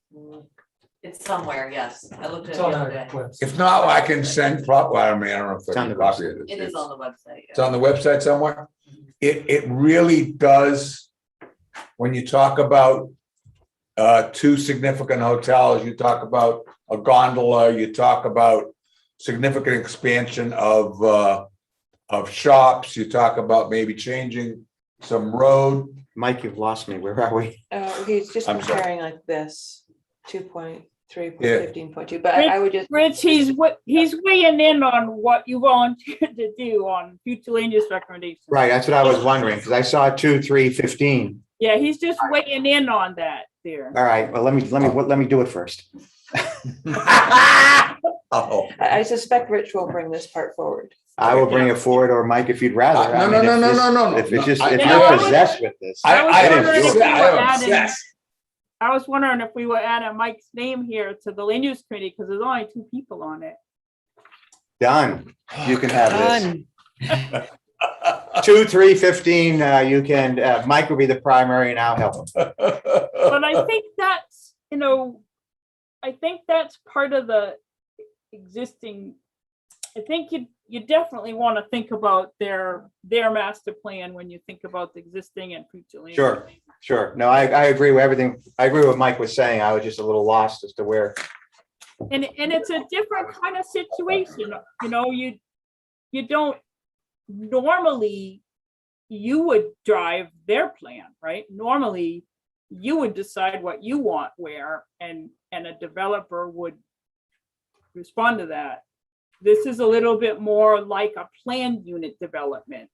it's somewhere, yes. I looked at It's it the on other our day. website. If not, I can send, well, I mean, I don't know if It's I on can the copy it. It is on the website. It's on the website somewhere. It really does, when you talk about two significant hotels, you talk about a gondola, you talk about significant expansion of shops, you talk about maybe changing some road. Mike, you've lost me. Where are we? he's just I'm sorry. comparing like this, 2.3, Yeah. 15.2, but I would just. Rich, he's weighing in on what you volunteered to do on future land use recommendations. Right, that's what I was wondering, because I saw 2, 3, 15. Yeah, he's just weighing in on that there. All right, well, let me do it first. Oh. I suspect Rich will bring this part forward. I will bring it forward, or Mike, if you'd rather. No, I no, mean, no, if no, this- no, no, If it's just, no. if I- you're I was- possessed with this. I was I wondering if we am were adding- obsessed. I was wondering if we were adding Mike's name here to the land use committee, because there's only 2 people on it. Done. You can have this. Done. 2, 3, 15, you can, Mike will be the primary and I'll help him. But I think that's, I think that's part of the existing. I think you definitely want to think about their master plan when you think about the existing and future land. Sure. Sure. No, I agree with everything. I agree with what Mike was saying. I was just a little lost as to where. And it's a different kind of situation, you don't normally, you would drive their plan, right? Normally, you would decide what you want where, and a developer would respond to that. This is a little bit more like a planned unit development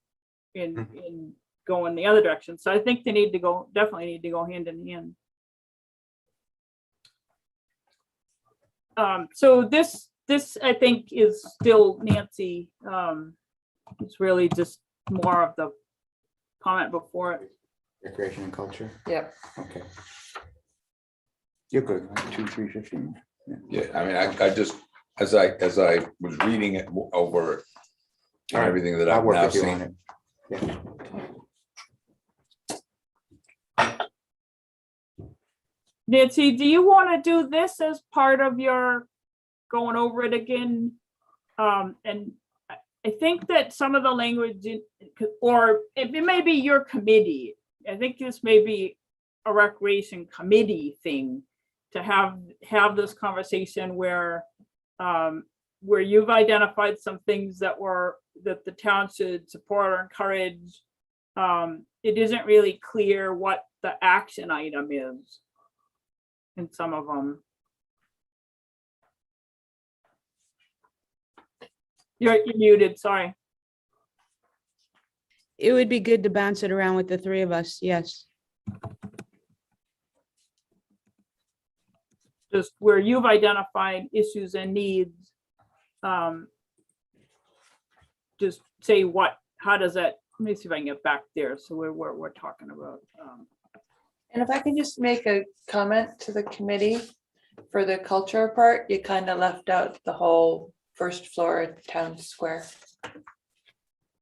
in going the other direction. So I think they definitely need to go hand in hand. So this I think is still Nancy. It's really just more of the comment before it. Recreation and culture. Yep. Okay. You're good. Right? 2, 3, 15. Yeah, I mean, I just, as I was reading it over All and right. everything that I'll I've work now with you on seen. it. Yeah. Nancy, do you want to do this as part of your going over it again? And I think that some of the language, or it may be your committee. I think this may be a recreation committee thing to have this conversation where you've identified some things that the town should support or encourage. It isn't really clear what the action item is in some of them. You're muted, sorry. It would be good to bounce it around with the 3 of us. Yes. Just where you've identified issues and needs. Just say how does that, let me see if I can get back there. So we're talking about. And if I can just make a comment to the committee for the culture part, you kind of left out the whole first floor of town square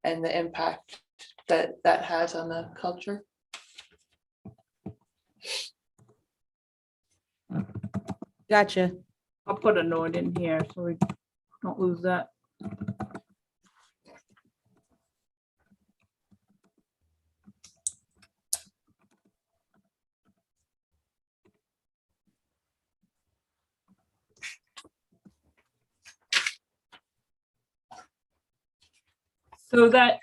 and the impact that has on the culture. Gotcha. I'll put a note in here so we don't lose that. So that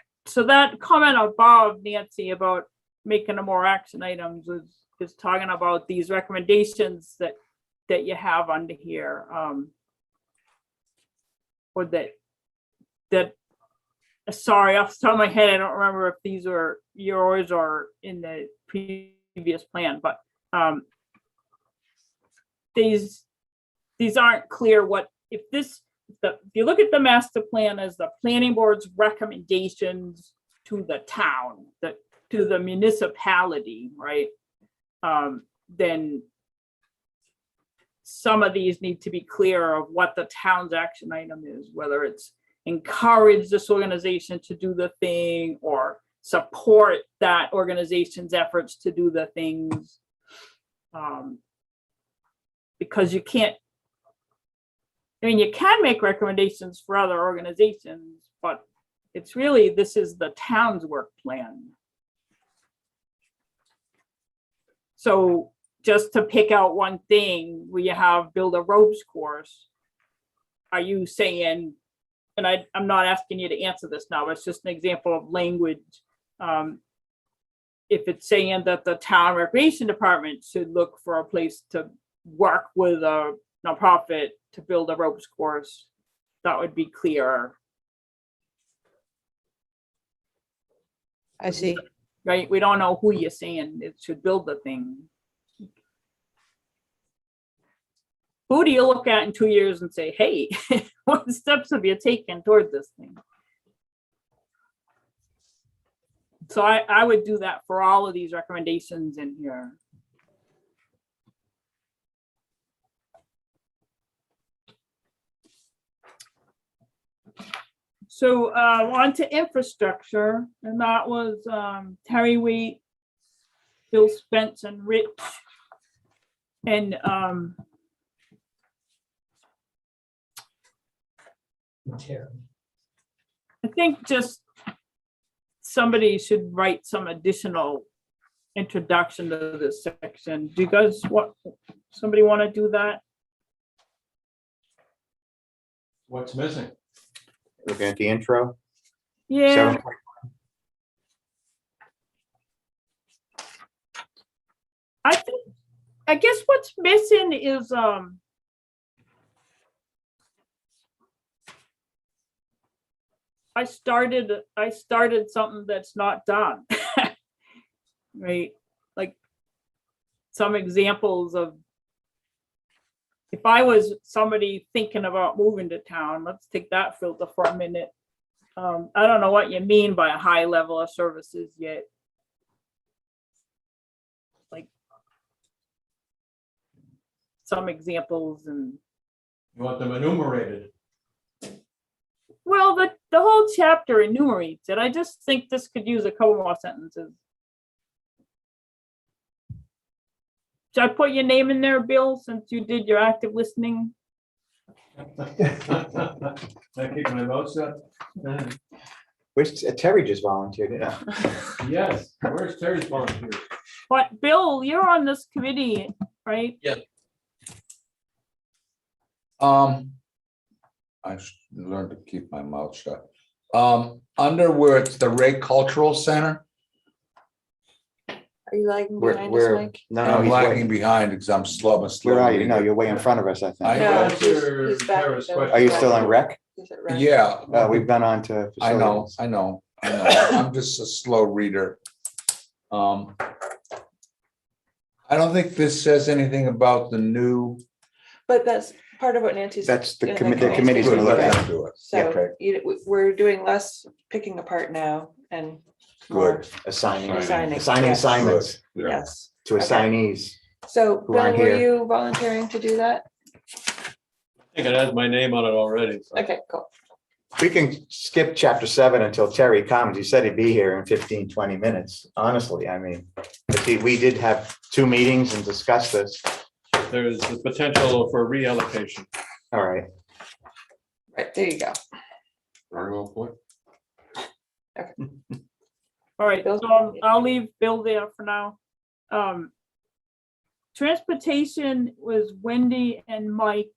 comment above, Nancy, about making a more action items is talking about these recommendations that you have under here. Or that, sorry, off the top of my head, I don't remember if these are yours or in the previous plan, but these aren't clear what, if you look at the master plan as the planning board's recommendations to the town, to the municipality, right? Then some of these need to be clear of what the town's action item is, whether it's encourage this organization to do the thing or support that organization's efforts to do the things. Because you can't, I mean, you can make recommendations for other organizations, but it's really, this is the town's work plan. So just to pick out one thing, we have build a ropes course. Are you saying, and I'm not asking you to answer this now, but it's just an example of language. If it's saying that the town recreation department should look for a place to work with a nonprofit to build a ropes course, that would be clearer. I see. Right? We don't know who you're saying it should build the thing. Who do you look at in 2 years and say, hey, what steps have you taken toward this thing? So I would do that for all of these recommendations in here. So on to infrastructure, and that was Terry Waite, Bill Spence, and Rich. And I think just somebody should write some additional introduction to this section. Do you guys somebody want to do that? What's missing? Looking at the intro. Yeah. 7.1. I guess what's missing is I started something that's not done. Right? Like some examples of, if I was somebody thinking about moving to town, let's take that filter for a minute. I don't know what you mean by a high level of services yet. Like some examples and. You want them enumerated? Well, the whole chapter enumerates it. I just think this could use a couple more sentences. Should I put your name in there, Bill, since you did your active listening? I keep my mouth shut. Which Terry just volunteered, yeah. Yes, where's Terry's volunteer? But Bill, you're on this committee, right? Yeah. I should learn to keep my mouth shut. Under where it's the Ray Cultural Center, Are you lagging We're, behind us, we're, Mike? no, no, I'm he's lagging way, behind because I'm slow and slow. where are you? No, reading. you're way in front of us, I I think. No, Answer he's back. Tara's No. question. Are you still on rec? He's at rec. Yeah, We've gone on to I know, facilities. I know. I'm just a slow reader. I don't think this says anything about the new. But that's part of what Nancy's. That's the in committee's gonna look Let at. them do it. So we're doing less picking apart now and more, Good. Assigning Assigning, assigning yes. assignments Yeah. yes. to Okay. assignees. So Who Bill, aren't were here. you volunteering to do that? I think it has my name on it already. so. Okay, cool. We can skip chapter 7 until Terry comes. He said he'd be here in 15, 20 minutes. Honestly, I mean, we did have 2 meetings and discussed this. There's the potential for reallocation. All right. Right, there you go. Very well put. All right, Bill? so I'll leave Bill there for now. Transportation was Wendy and Mike.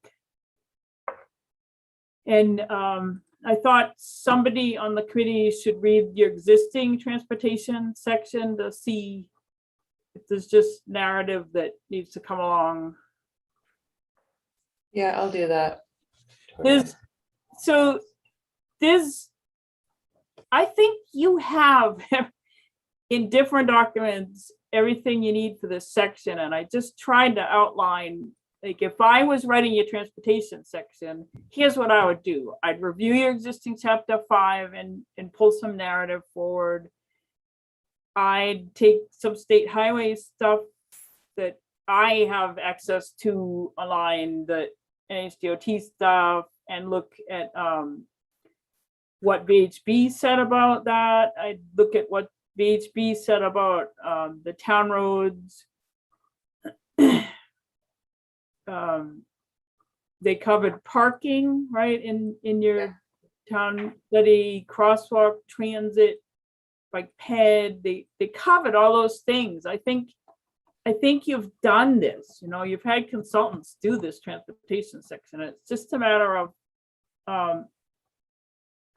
And I thought somebody on the committee should read your existing transportation section to see if there's just narrative that needs to come along. Yeah, I'll do that. There's, so there's, I think you have in different documents, everything you need for this section. And I just tried to outline, like, if I was writing your transportation section, here's what I would do. I'd review your existing chapter 5 and pull some narrative forward. I'd take some state highway stuff that I have access to align the NHDOT stuff and look at what VHB said about that. I'd look at what VHB said about the town roads. They covered parking, right, in your town study, crosswalk, transit, like ped, they covered all those things. I think you've done this, you've had consultants do this transportation section. It's just a matter of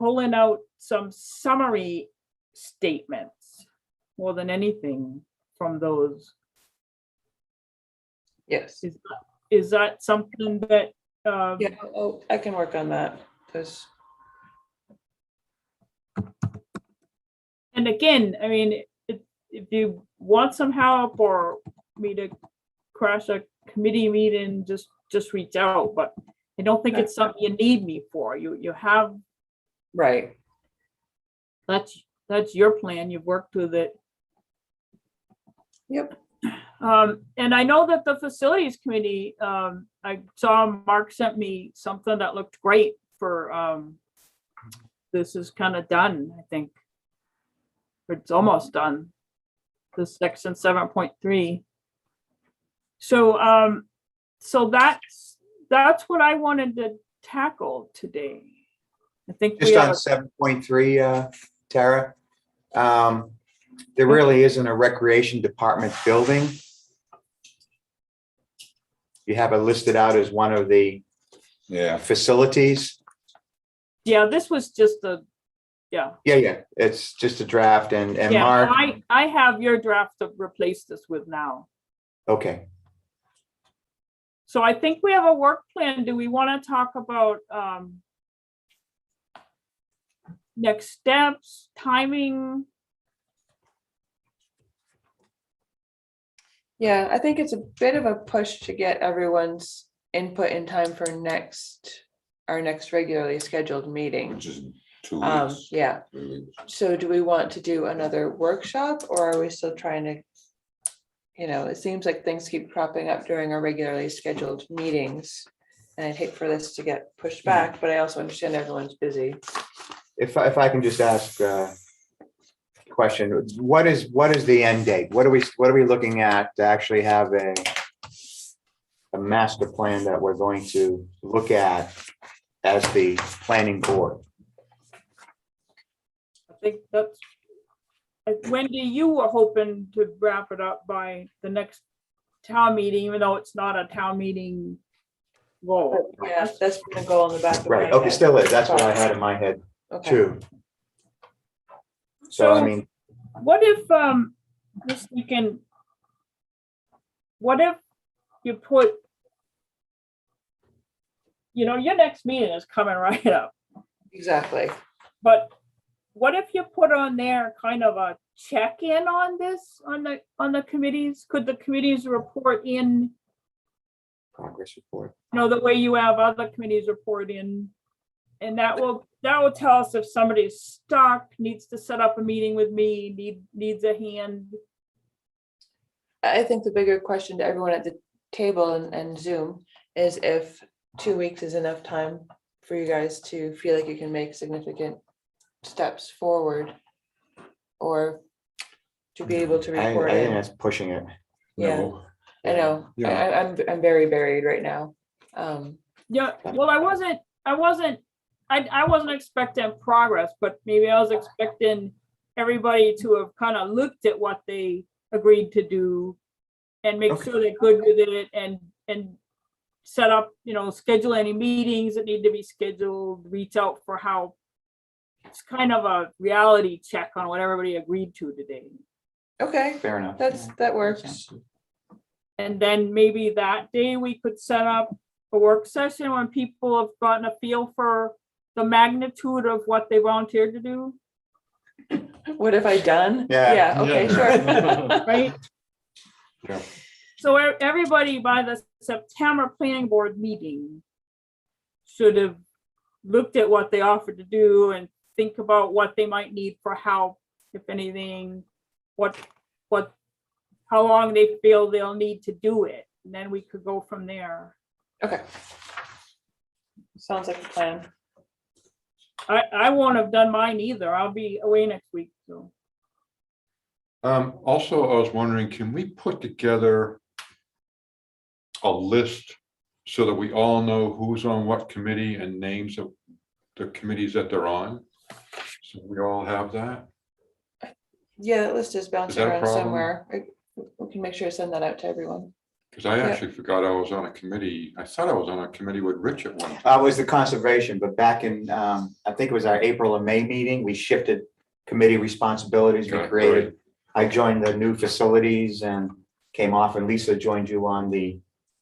pulling out some summary statements more than anything from those. Yes. Is that something that, Yeah, oh, I can work on that, because and again, I mean, if you want some help or me to crash a committee meeting, just reach out, but I don't think it's something you need me for. You have, right. that's your plan. You've worked with it. Yep. And I know that the facilities committee, I saw Mark sent me something that looked great for, this is kind of done, I think. It's almost done. This section 7.3. So, so that's what I wanted to tackle today. I think Just we on have, 7.3, Tara, there really isn't a recreation department building. You have it listed out as one of the Yeah, facilities. yeah, this was just yeah, It's just a draft and yeah, Mark, I have your draft to replace this with now. okay. So I think we have a work plan. Do we want to talk about next steps, timing? Yeah, I think it's a bit of a push to get everyone's input in time for our next regularly scheduled meeting. which is 2 weeks. Yeah, 3 weeks. so do we want to do another workshop, or are we still trying to, it seems like things keep cropping up during our regularly scheduled meetings. And I'd hate for this to get pushed back, but I also understand everyone's busy. If I can just ask a question, what is the end date? What are we looking at to actually have a master plan that we're going to look at as the planning board? I think that's, Wendy, you were hoping to wrap it up by the next town meeting, even though it's not a town meeting goal. Yeah, that's been a goal in the back of my Right, okay, head. still is. That's what I had in my head Okay. too. So, I mean, What if, just thinking, what if you put, your next meeting is coming right up, Exactly. but what if you put on there kind of a check-in on this, on the committees? Could the committees report in, progress report. the way you have other committees report in? And that will tell us if somebody's stuck, needs to set up a meeting with me, needs a hand. I think the bigger question to everyone at the table and Zoom is if 2 weeks is enough time for you guys to feel like you can make significant steps forward, or to be able to I report think in. that's pushing it. Yeah, No. I know. Yeah. I'm very buried right now. Yeah, well, I wasn't expecting progress, but maybe I was expecting everybody to have kind of looked at what they agreed to do and make Okay. sure they're good with it and set up, schedule any meetings that need to be scheduled, reach out for how. It's kind of a reality check on what everybody agreed to today. Okay, Fair enough. that works. And then maybe that day we could set up a work session when people have gotten a feel for the magnitude of what they volunteered to do, What have I done? Yeah. Yeah, okay, sure. right? Yeah. So everybody by the September planning board meeting should have looked at what they offered to do and think about what they might need for help, if anything, how long they feel they'll need to do it. And then we could go from there. Okay. Sounds like a plan. I won't have done mine either. I'll be away next week, so. Also, I was wondering, can we put together a list so that we all know who's on what committee and names of the committees that they're on? So we all have that? Yeah, that list is bouncing that a around problem? somewhere. We can make sure to send that out to everyone. Because I Yeah. actually forgot I was on a committee. I thought I was on a committee with Rich at one. It was the conservation, but back in, I think it was our April or May meeting, we shifted committee responsibilities, we Okay, created. I joined the new facilities and came off, and Lisa joined you on the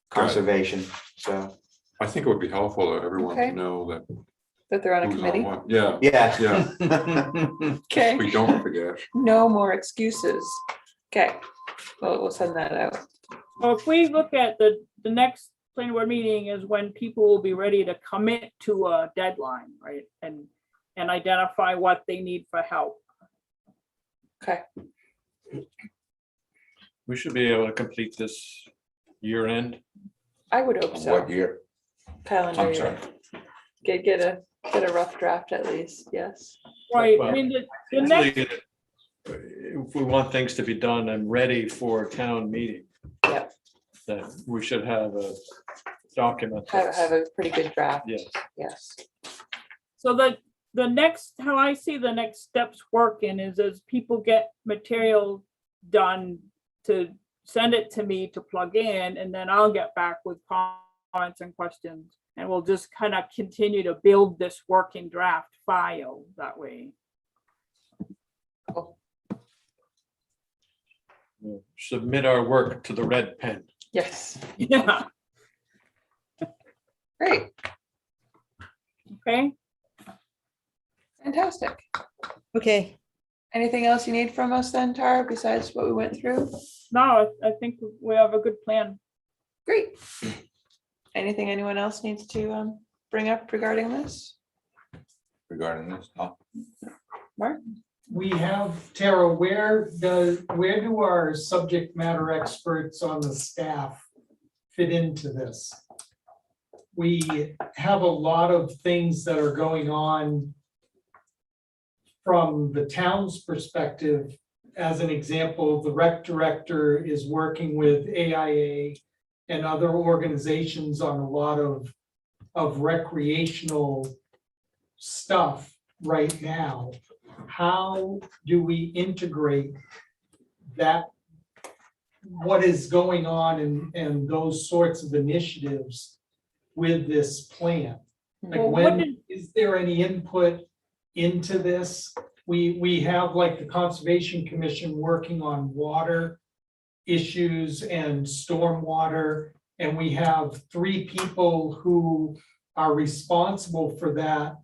conservation, so, I think it would be helpful to everyone Okay. to know that That they're on a who's on committee. what. Yeah, yeah. yeah, Okay, we don't forget. no more excuses. Okay, well, we'll send that out. Well, if we look at the next planning board meeting is when people will be ready to commit to a deadline, right? And identify what they need for help. Okay, We should be able to complete this year end. I would hope so. What year? Calendar I'm year. sorry. Get a rough draft at least, yes. Right, Well, I mean, the next, Usually, if we want things to be done and ready for town meeting. Yep. Then we should have a document. Have that's- a pretty good draft, Yes, yes. so the next, how I see the next steps working is as people get material done to send it to me to plug in, and then I'll get back with comments and questions. And we'll just kind of continue to build this working draft file that way. we'll submit our work to the red pen. Yes, Yeah, great, okay. fantastic. Okay, Anything else you need from us then, Tara, besides what we went through? No, I think we have a good plan. Great. Anything anyone else needs to bring up regarding this? Regarding this, no? Mark? We have, Tara, where do our subject matter experts on the staff fit into this? We have a lot of things that are going on from the town's perspective. As an example, the rec director is working with AIA and other organizations on a lot of recreational stuff right now. How do we integrate that, what is going on and those sorts of initiatives with this plan? Like, Well, when is there any input into this? We have like the Conservation Commission working on water issues and stormwater, and we have 3 people who are responsible for that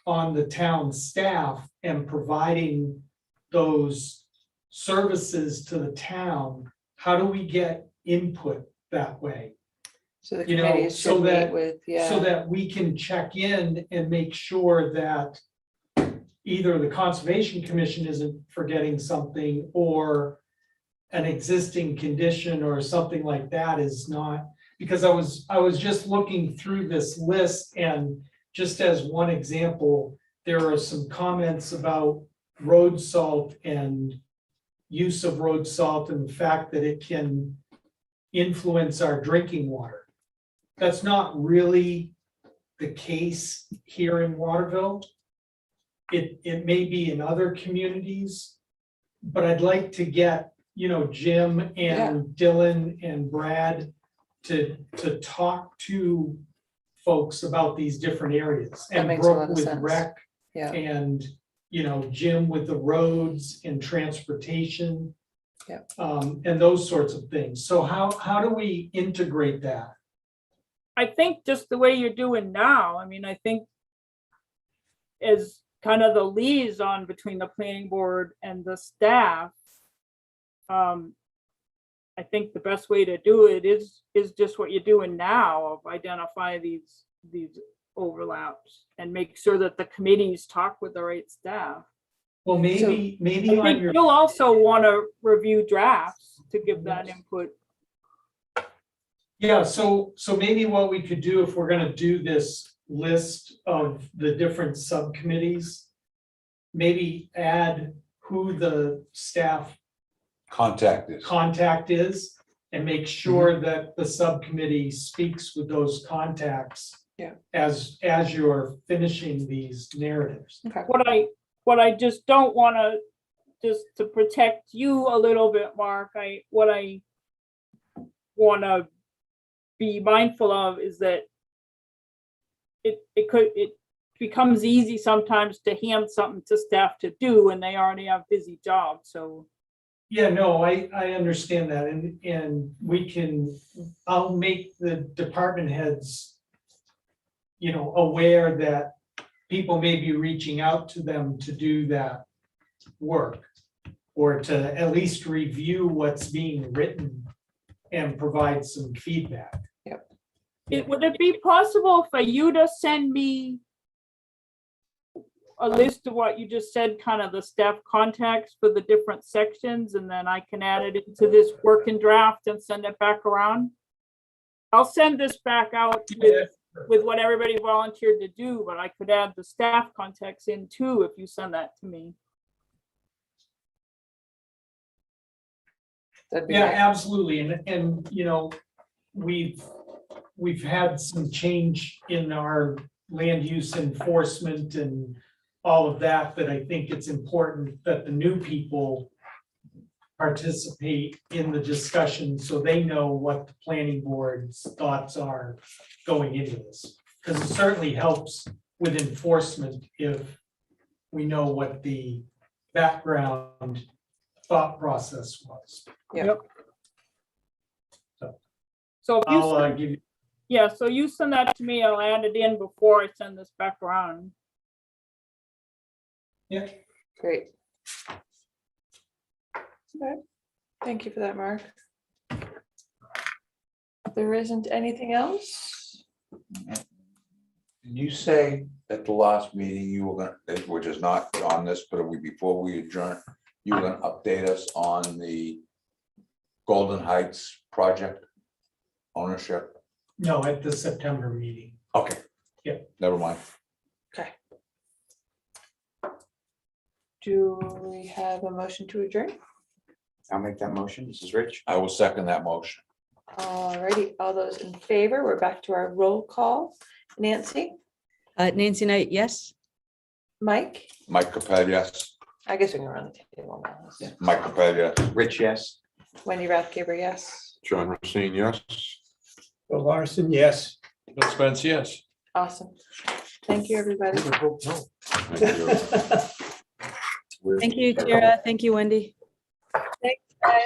on the town staff and providing those services to the town. How do we get input that way? So the You know, committees so should meet that- with, yeah. So that we can check in and make sure that either the Conservation Commission isn't forgetting something, or an existing condition or something like that is not, because I was just looking through this list, and just as one example, there are some comments about road salt and use of road salt and the fact that it can influence our drinking water. That's not really the case here in Waterville. It may be in other communities, but I'd like to get, Jim and Dylan and Brad to talk to folks about these different areas. That And makes a lot Brooke of with sense. rec Yeah, and, Jim with the roads and transportation. Yep. And those sorts of things. So how do we integrate that? I think just the way you're doing now, I mean, I think as kind of the liaison between the planning board and the staff, I think the best way to do it is just what you're doing now, of identify these overlaps and make sure that the committees talk with the right staff. Well, maybe I on think your, you'll also want to review drafts to give that input. yeah, so maybe what we could do if we're gonna do this list of the different subcommittees, maybe add who the staff Contact is. contact is and make sure that the subcommittee speaks with those contacts. Yeah. As you're finishing these narratives. okay. What I just don't want to, just to protect you a little bit, Mark, what I want to be mindful of is that it becomes easy sometimes to hand something to staff to do and they already have busy jobs, so. Yeah, no, I understand that and I'll make the department heads aware that people may be reaching out to them to do that work or to at least review what's being written and provide some feedback. Would it be possible for you to send me a list of what you just said, kind of the staff contacts for the different sections, and then I can add it into this working draft and send it back around? I'll send this back out with what everybody volunteered to do, but I could add the staff contacts in too if you send that to me. That'd be Yeah, great. absolutely. And we've had some change in our land use enforcement and all of that I think it's important that the new people participate in the discussion so they know what the planning board's thoughts are going into this. Because it certainly helps with enforcement if we know what the background thought process was. So if you I'll send, give you, yeah, so you send that to me, I'll add it in before I send this back around. yeah, Great. Okay, thank you for that, Mark. There isn't anything else? Did you say at the last meeting you were gonna, which is not on this, but before we adjourn, you were gonna update us on the Golden Heights project ownership? no, at the September meeting. Okay. Yeah. Never mind. Okay. Do we have a motion to adjourn? I'll make that motion. This is Rich. I will second that motion. Alrighty, all those in favor, we're back to our roll call. Nancy, Nancy Knight, yes? Mike, Mike Capel, yes. I guess we can run the table now. Yeah. Mike Capel, yes. Rich, yes. Wendy Rathgaber, yes. John Racine, yes. Bill Larson, yes. Bill Spence, yes. Awesome. Thank you, everybody. Thank you, Tara. Thank you, Wendy. Thanks, guys.